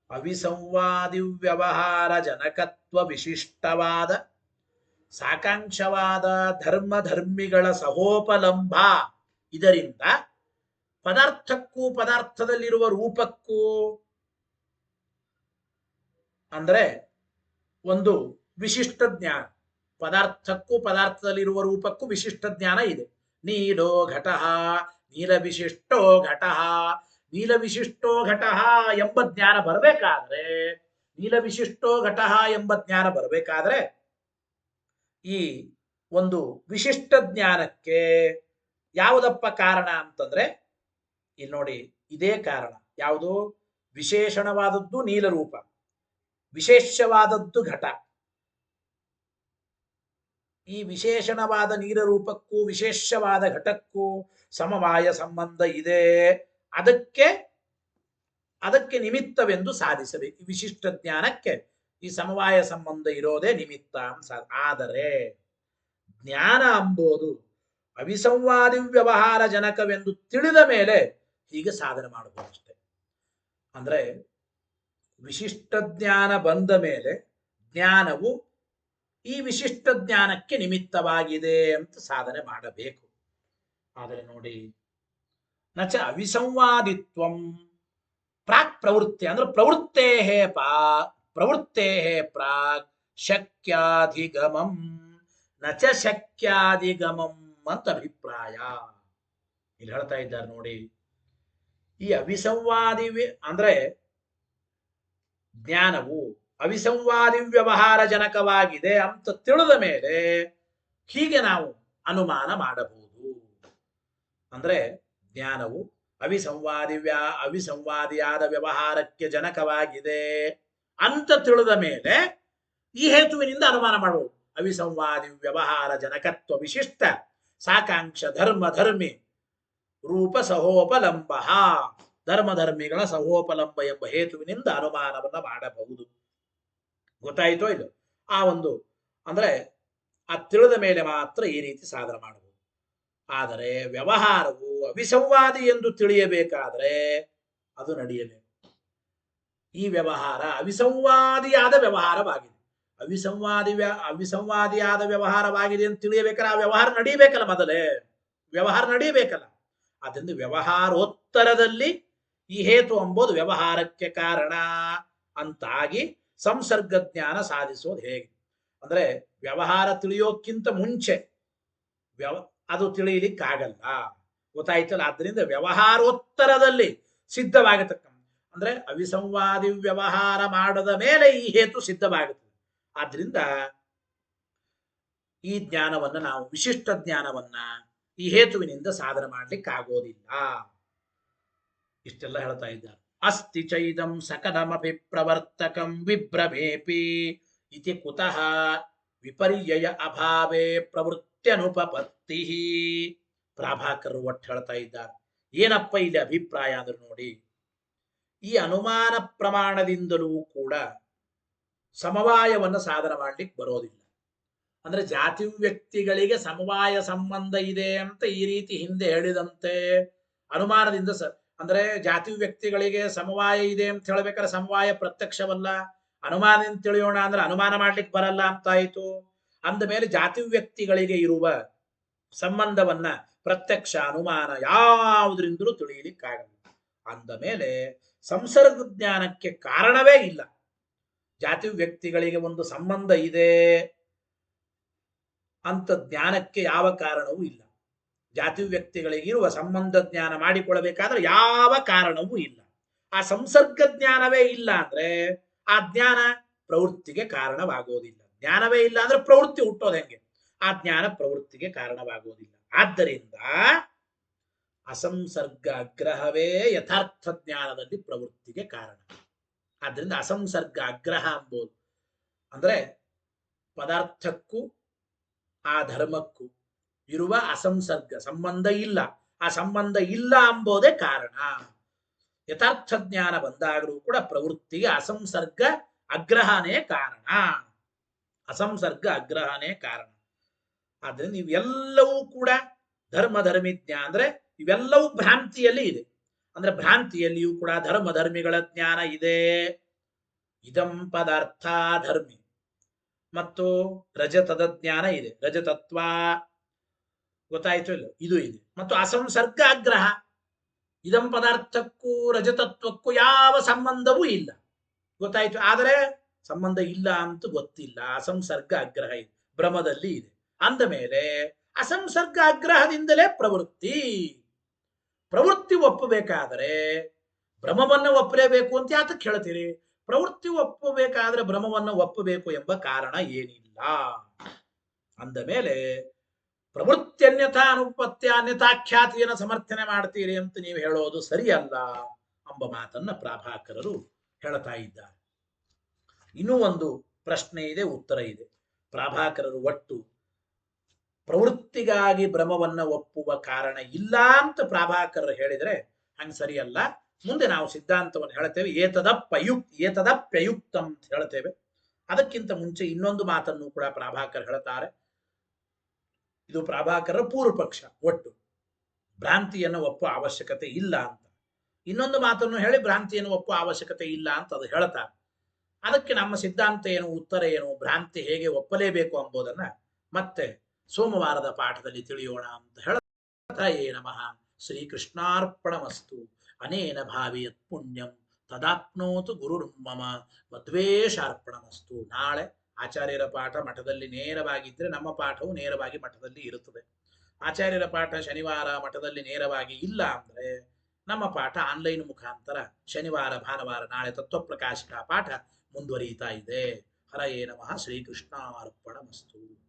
ಅವಿಸಂವಾದಿ ವ್ಯವಹಾರ ಜನಕತ್ವ ವಿಶಿಷ್ಟವಾದ ಸಾಕಾಂಕ್ಷವಾದ ಧರ್ಮಧರ್ಮಿಗಳ ಸಹೋಪಲಂಬ. ಇದರಿಂದ ಪದಾರ್ಥಕ್ಕೂ ಪದಾರ್ಥದಲ್ಲಿರುವ ರೂಪಕ್ಕೂ ಅಂದ್ರೆ ಒಂದು ವಿಶಿಷ್ಟ ಜ್ಞಾನ. ಪದಾರ್ಥಕ್ಕೂ ಪದಾರ್ಥದಲ್ಲಿರುವ ರೂಪಕ್ಕೂ ವಿಶಿಷ್ಟ ಜ್ಞಾನ ಇದೆ. ನೀಲೋ ಘಟಃ ನೀಲ ವಿಶಿಷ್ಟೋ ಘಟಃ ನೀಲ ವಿಶಿಷ್ಟೋ ಘಟಃ ಎಂಬ ಜ್ಞಾನ ಬರಬೇಕಾದ್ರೆ ನೀಲ ವಿಶಿಷ್ಟೋ ಘಟಃ ಎಂಬ ಜ್ಞಾನ ಬರಬೇಕಾದ್ರೆ ಈ ಒಂದು ವಿಶಿಷ್ಟ ಜ್ಞಾನಕ್ಕೆ ಯಾವುದಪ್ಪ ಕಾರಣ ಅಂತಂದ್ರೆ ಇಲ್ಲಿ ನೋಡಿ ಇದೇ ಕಾರಣ. ಯಾವುದು? ವಿಶೇಷಣವಾದದ್ದು ನೀಲರೂಪ, ವಿಶೇಷವಾದದ್ದು ಘಟ. ಈ ವಿಶೇಷಣವಾದ ನೀಲರೂಪಕ್ಕೂ ವಿಶೇಷವಾದ ಘಟಕ್ಕೂ ಸಮವಾಯ ಸಂಬಂಧ ಇದೆ. ಅದಕ್ಕೆ ನಿಮಿತ್ತವೆಂದು ಸಾಧಿಸಬೇಕು. ಈ ವಿಶಿಷ್ಟ ಜ್ಞಾನಕ್ಕೆ ಈ ಸಮವಾಯ ಸಂಬಂಧ ಇರೋದೇ ನಿಮಿತ್ತ. ಆದರೆ ಜ್ಞಾನ ಎಂಬುದು ಅವಿಸಂವಾದಿ ವ್ಯವಹಾರ ಜನಕವೆಂದು ತಿಳಿದ ಮೇಲೆ ಹೀಗೆ ಸಾಧನೆ ಮಾಡಬಹುದಷ್ಟೆ. ಅಂದ್ರೆ ವಿಶಿಷ್ಟ ಜ್ಞಾನ ಬಂದ ಮೇಲೆ ಜ್ಞಾನವು ಈ ವಿಶಿಷ್ಟ ಜ್ಞಾನಕ್ಕೆ ನಿಮಿತ್ತವಾಗಿದೆ ಅಂತ ಸಾಧನೆ ಮಾಡಬೇಕು. ಆದರೆ ನೋಡಿ, ನಚ ಅವಿಸಂವಾದಿತ್ವಂ ಪ್ರಾಕ್ ಪ್ರವೃತ್ತಿ ಅಂದ್ರೆ ಪ್ರವೃತ್ತೇ ಪ್ರಾಕ್ ಶಕ್ಯಾಧಿಗಮಂ ನಚ ಶಕ್ಯಾಧಿಗಮಂ ಅಂತ ಅಭಿಪ್ರಾಯ ಇಲ್ಲಿ ಹೇಳ್ತಾ ಇದ್ದಾರೆ ನೋಡಿ. ಈ ಅವಿಸಂವಾದಿ ಅಂದ್ರೆ ಜ್ಞಾನವು ಅವಿಸಂವಾದಿ ವ್ಯವಹಾರ ಜನಕವಾಗಿದೆ ಅಂತ ತಿಳಿದ ಮೇಲೆ ಹೀಗೆ ನಾವು ಅನುಮಾನ ಮಾಡಬಹುದು. ಅಂದ್ರೆ ಜ್ಞಾನವು ಅವಿಸಂವಾದಿಯಾದ ವ್ಯವಹಾರಕ್ಕೆ ಜನಕವಾಗಿದೆ ಅಂತ ತಿಳಿದ ಮೇಲೆ ಈ ಹೇತುವಿನಿಂದ ಅನುಮಾನ ಮಾಡಬಹುದು. ಅವಿಸಂವಾದಿ ವ್ಯವಹಾರ ಜನಕತ್ವ ವಿಶಿಷ್ಟ ಸಾಕಾಂಕ್ಷ ಧರ್ಮಿ ರೂಪ ಸಹೋಪಲಂಬ ಧರ್ಮಧರ್ಮಿಗಳ ಸಹೋಪಲಂಬ ಎಂಬ ಹೇತುವಿನಿಂದ ಅನುಮಾನವನ್ನ ಮಾಡಬಹುದು. ಗೊತ್ತಾಯಿತೋ ಇದು? ಆ ಒಂದು ಅಂದ್ರೆ ಆ ತಿಳಿದ ಮೇಲೆ ಮಾತ್ರ ಈ ರೀತಿ ಸಾಧನೆ ಮಾಡಬಹುದು. ಆದರೆ ವ್ಯವಹಾರವು ಅವಿಸಂವಾದಿ ಎಂದು ತಿಳಿಯಬೇಕಾದ್ರೆ ಅದು ನಡೆಯಬೇಕು. ಈ ವ್ಯವಹಾರ ಅವಿಸಂವಾದಿಯಾದ ವ್ಯವಹಾರವಾಗಿದೆ. ಅವಿಸಂವಾದಿಯಾದ ವ್ಯವಹಾರವಾಗಿದೆ ಅಂತ ತಿಳಿಯಬೇಕಾದ್ರೆ ಆ ವ್ಯವಹಾರ ನಡೀಬೇಕಲ್ಲ, ಮೊದಲೇ ವ್ಯವಹಾರ ನಡೀಬೇಕಲ್ಲ. ಅದರಿಂದ ವ್ಯವಹಾರೋತ್ತರದಲ್ಲಿ ಈ ಹೇತು ಎಂಬುದು ವ್ಯವಹಾರಕ್ಕೆ ಕಾರಣ ಅಂತಾಗಿ ಸಂಸರ್ಗ ಜ್ಞಾನ ಸಾಧಿಸೋದು ಹೇಗೆ ಅಂದ್ರೆ ವ್ಯವಹಾರ ತಿಳಿಯೋಕ್ಕಿಂತ ಮುಂಚೆ ಅದು ತಿಳಿಯಲಿಕ್ಕಾಗಲ್ಲ. ಗೊತ್ತಾಯ್ತಲ್ಲ? ಆದ್ದರಿಂದ ವ್ಯವಹಾರೋತ್ತರದಲ್ಲಿ ಸಿದ್ಧವಾಗತಕ್ಕ ಅಂದ್ರೆ ಅವಿಸಂವಾದಿ ವ್ಯವಹಾರ ಮಾಡದ ಮೇಲೆ ಈ ಹೇತು ಸಿದ್ಧವಾಗುತ್ತದೆ. ಆದ್ರಿಂದ ಈ ಜ್ಞಾನವನ್ನ ನಾವು ವಿಶಿಷ್ಟ ಜ್ಞಾನವನ್ನ ಈ ಹೇತುವಿನಿಂದ ಸಾಧನೆ ಮಾಡ್ಲಿಕ್ಕೆ ಆಗೋದಿಲ್ಲ. ಇಷ್ಟೆಲ್ಲ ಹೇಳ್ತಾ ಇದ್ದಾರೆ. ಅಸ್ತಿ ಚೈದಂ ಸಕದಮಪಿ ಪ್ರವರ್ತಕಂ ವಿಭ್ರಮೇಪಿ ಇತಿ ಕುತಃ ವಿಪರ್ಯಯ ಅಭಾವೇ ಪ್ರವೃತ್ತ್ಯನುಪಪತ್ತಿ. ಪ್ರಾಭಾಕರರು ಒಟ್ಟು ಹೇಳ್ತಾ ಇದ್ದಾರೆ. ಏನಪ್ಪ ಇಲ್ಲಿ ಅಭಿಪ್ರಾಯ ಅಂದ್ರೆ ನೋಡಿ, ಈ ಅನುಮಾನ ಪ್ರಮಾಣದಿಂದಲೂ ಕೂಡ ಸಮವಾಯವನ್ನು ಸಾಧನೆ ಮಾಡ್ಲಿಕ್ಕೆ ಬರೋದಿಲ್ಲ. ಅಂದ್ರೆ ಜಾತಿ ವ್ಯಕ್ತಿಗಳಿಗೆ ಸಮವಾಯ ಸಂಬಂಧ ಇದೆ ಅಂತ ಈ ರೀತಿ ಹಿಂದೆ ಹೇಳಿದಂತೆ ಅನುಮಾನದಿಂದ ಅಂದ್ರೆ ಜಾತಿ ವ್ಯಕ್ತಿಗಳಿಗೆ ಸಮವಾಯ ಇದೆ ಅಂತ ಹೇಳ್ಬೇಕಾದ್ರೆ ಸಮವಾಯ ಪ್ರತ್ಯಕ್ಷವಲ್ಲ, ಅನುಮಾನದಿಂದ ತಿಳಿಯೋಣ ಅಂದ್ರೆ ಅನುಮಾನ ಮಾಡ್ಲಿಕ್ಕೆ ಬರಲ್ಲ ಅಂತ ಆಯಿತು. ಅಂದ ಮೇಲೆ ಜಾತಿ ವ್ಯಕ್ತಿಗಳಿಗೆ ಇರುವ ಸಂಬಂಧವನ್ನ ಪ್ರತ್ಯಕ್ಷ ಅನುಮಾನ ಯಾವುದರಿಂದಲೂ ತಿಳಿಯಲಿಕ್ಕಾಗಲ್ಲ. ಅಂದ ಮೇಲೆ ಸಂಸರ್ಗ ಜ್ಞಾನಕ್ಕೆ ಕಾರಣವೇ ಇಲ್ಲ. ಜಾತಿ ವ್ಯಕ್ತಿಗಳಿಗೆ ಒಂದು ಸಂಬಂಧ ಇದೆ ಅಂತ ಜ್ಞಾನಕ್ಕೆ ಯಾವ ಕಾರಣವೂ ಇಲ್ಲ. ಜಾತಿ ವ್ಯಕ್ತಿಗಳಿಗಿರುವ ಸಂಬಂಧ ಜ್ಞಾನ ಮಾಡಿಕೊಳ್ಳಬೇಕಾದ್ರೆ ಯಾವ ಕಾರಣವೂ ಇಲ್ಲ. ಆ ಸಂಸರ್ಗ ಜ್ಞಾನವೇ ಇಲ್ಲ ಅಂದ್ರೆ ಆ ಜ್ಞಾನ ಪ್ರವೃತ್ತಿಗೆ ಕಾರಣವಾಗೋದಿಲ್ಲ. ಜ್ಞಾನವೇ ಇಲ್ಲ ಅಂದ್ರೆ ಪ್ರವೃತ್ತಿ ಹುಟ್ಟೋದು ಹೆಂಗೆ? ಆ ಜ್ಞಾನ ಪ್ರವೃತ್ತಿಗೆ ಕಾರಣವಾಗೋದಿಲ್ಲ. ಆದ್ದರಿಂದ ಅಸಂಸರ್ಗ ಅಗ್ರಹವೇ ಯಥಾರ್ಥ ಜ್ಞಾನದಲ್ಲಿ ಪ್ರವೃತ್ತಿಗೆ ಕಾರಣ. ಆದ್ದರಿಂದ ಅಸಂಸರ್ಗ ಅಗ್ರಹ ಎಂಬುದು ಅಂದ್ರೆ ಪದಾರ್ಥಕ್ಕೂ ಆ ಧರ್ಮಕ್ಕೂ ಇರುವ ಅಸಂಸರ್ಗ ಸಂಬಂಧ ಇಲ್ಲ. ಆ ಸಂಬಂಧ ಇಲ್ಲ ಎಂಬುದೇ ಕಾರಣ. ಯಥಾರ್ಥ ಜ್ಞಾನ ಬಂದಾಗಲೂ ಕೂಡ ಪ್ರವೃತ್ತಿಗೆ ಅಸಂಸರ್ಗ ಅಗ್ರಹನೇ ಕಾರಣ. ಅಸಂಸರ್ಗ ಅಗ್ರಹನೇ ಕಾರಣ. ಆದ್ರಿಂದ ಇವೆಲ್ಲವೂ ಕೂಡ ಧರ್ಮಿ ಜ್ಞಾನ ಅಂದ್ರೆ ಇವೆಲ್ಲವೂ ಭ್ರಾಂತಿಯಲ್ಲಿ ಇದೆ. ಅಂದ್ರೆ ಭ್ರಾಂತಿಯಲ್ಲಿಯೂ ಕೂಡ ಧರ್ಮಧರ್ಮಿಗಳ ಜ್ಞಾನ ಇದೆ. ಇದಂ ಪದಾರ್ಥ ಧರ್ಮಿ ಮತ್ತು ರಜತದ ಜ್ಞಾನ ಇದೆ, ರಜತತ್ವ ಗೊತ್ತಾಯ್ತು ಇಲ್ಲ, ಇದು ಇದೆ. ಮತ್ತು ಅಸಂಸರ್ಗ ಆಗ್ರಹ, ಇದಂ ಪದಾರ್ಥಕ್ಕೂ ರಜತತ್ವಕ್ಕೂ ಯಾವ ಸಂಬಂಧವೂ ಇಲ್ಲ. ಗೊತ್ತಾಯ್ತು? ಆದರೆ ಸಂಬಂಧ ಇಲ್ಲ ಅಂತ ಗೊತ್ತಿಲ್ಲ. ಅಸಂಸರ್ಗ ಆಗ್ರಹ ಇದೆ, ಭ್ರಮದಲ್ಲಿ ಇದೆ. ಅಂದ ಮೇಲೆ ಅಸಂಸರ್ಗ ಆಗ್ರಹದಿಂದಲೇ ಪ್ರವೃತ್ತಿ ಒಪ್ಪಬೇಕಾದರೆ ಭ್ರಮವನ್ನು ಒಪ್ಪಲೇಬೇಕು ಅಂತ ಯಾತಕ್ಕೆ ಹೇಳ್ತೀರಿ? ಪ್ರವೃತ್ತಿ ಒಪ್ಪಬೇಕಾದ್ರೆ ಭ್ರಮವನ್ನು ಒಪ್ಪಬೇಕು ಎಂಬ ಕಾರಣ ಏನಿಲ್ಲ. ಅಂದ ಮೇಲೆ ಪ್ರವೃತ್ತಿ ಅನ್ಯಥಾ ಅನುಪತ್ಯ ಅನ್ಯಥಾಖ್ಯಾತಿಯನ್ನು ಸಮರ್ಥನೆ ಮಾಡ್ತೀರಿ ಅಂತ ನೀವು ಹೇಳೋದು ಸರಿಯಲ್ಲ ಎಂಬ ಮಾತನ್ನ ಪ್ರಾಭಾಕರರು ಹೇಳ್ತಾ ಇದ್ದಾರೆ. ಇನ್ನೂ ಒಂದು ಪ್ರಶ್ನೆ ಇದೆ, ಉತ್ತರ ಇದೆ. ಪ್ರಾಭಾಕರರು ಒಟ್ಟು ಪ್ರವೃತ್ತಿಗಾಗಿ ಭ್ರಮವನ್ನ ಒಪ್ಪುವ ಕಾರಣ ಇಲ್ಲ ಅಂತ ಪ್ರಾಭಾಕರರು ಹೇಳಿದರೆ ಹಂಗೆ ಸರಿಯಲ್ಲ. ಮುಂದೆ ನಾವು ಸಿದ್ಧಾಂತವನ್ನು ಹೇಳ್ತೇವೆ, ಏತದಪ್ಯಯುಕ್ತಂ ಅಂತ ಹೇಳ್ತೇವೆ. ಅದಕ್ಕಿಂತ ಮುಂಚೆ ಇನ್ನೊಂದು ಮಾತನ್ನು ಕೂಡ ಪ್ರಾಭಾಕರ್ ಹೇಳ್ತಾರೆ. ಇದು ಪ್ರಾಭಾಕರರ ಪೂರ್ವ ಪಕ್ಷ. ಒಟ್ಟು ಭ್ರಾಂತಿಯನ್ನು ಒಪ್ಪುವ ಅವಶ್ಯಕತೆ ಇಲ್ಲ ಅಂತ ಇನ್ನೊಂದು ಮಾತನ್ನು ಹೇಳಿ ಭ್ರಾಂತಿಯನ್ನು ಒಪ್ಪುವ ಅವಶ್ಯಕತೆ ಇಲ್ಲ ಅಂತ ಅದು ಹೇಳ್ತಾರೆ. ಅದಕ್ಕೆ ನಮ್ಮ ಸಿದ್ಧಾಂತ ಏನು, ಉತ್ತರ ಏನು, ಭ್ರಾಂತಿ ಹೇಗೆ ಒಪ್ಪಲೇಬೇಕು ಎಂಬುದನ್ನ ಮತ್ತೆ ಸೋಮವಾರದ ಪಾಠದಲ್ಲಿ ತಿಳಿಯೋಣ ಅಂತ ಹೇಳ್ತಾ ನಮಃ ಶ್ರೀಕೃಷ್ಣಾರ್ಪಣಮಸ್ತು. ಅನೇನ ಭಾವಿಯತ್ ಪುಣ್ಯಂ ತದಾಪ್ನೋತು ಗುರುರ್ಮಮ ಮಧ್ವೇಶಾರ್ಪಣಮಸ್ತು. ನಾಳೆ ಆಚಾರ್ಯರ ಪಾಠ ಮಠದಲ್ಲಿ ನೇರವಾಗಿದ್ದರೆ ನಮ್ಮ ಪಾಠವು ನೇರವಾಗಿ ಮಠದಲ್ಲಿ ಇರುತ್ತದೆ. ಆಚಾರ್ಯರ ಪಾಠ ಶನಿವಾರ ಮಠದಲ್ಲಿ ನೇರವಾಗಿ ಇಲ್ಲ ಅಂದ್ರೆ ನಮ್ಮ ಪಾಠ ಆನ್ಲೈನ್ ಮುಖಾಂತರ ಶನಿವಾರ ಭಾನುವಾರ ನಾಳೆ ತತ್ವಪ್ರಕಾಶಿಕ ಪಾಠ ಮುಂದುವರಿಯುತ್ತಾ ಇದೆ. ಹರಯೇ ನಮಃ ಶ್ರೀಕೃಷ್ಣಾರ್ಪಣಮಸ್ತು.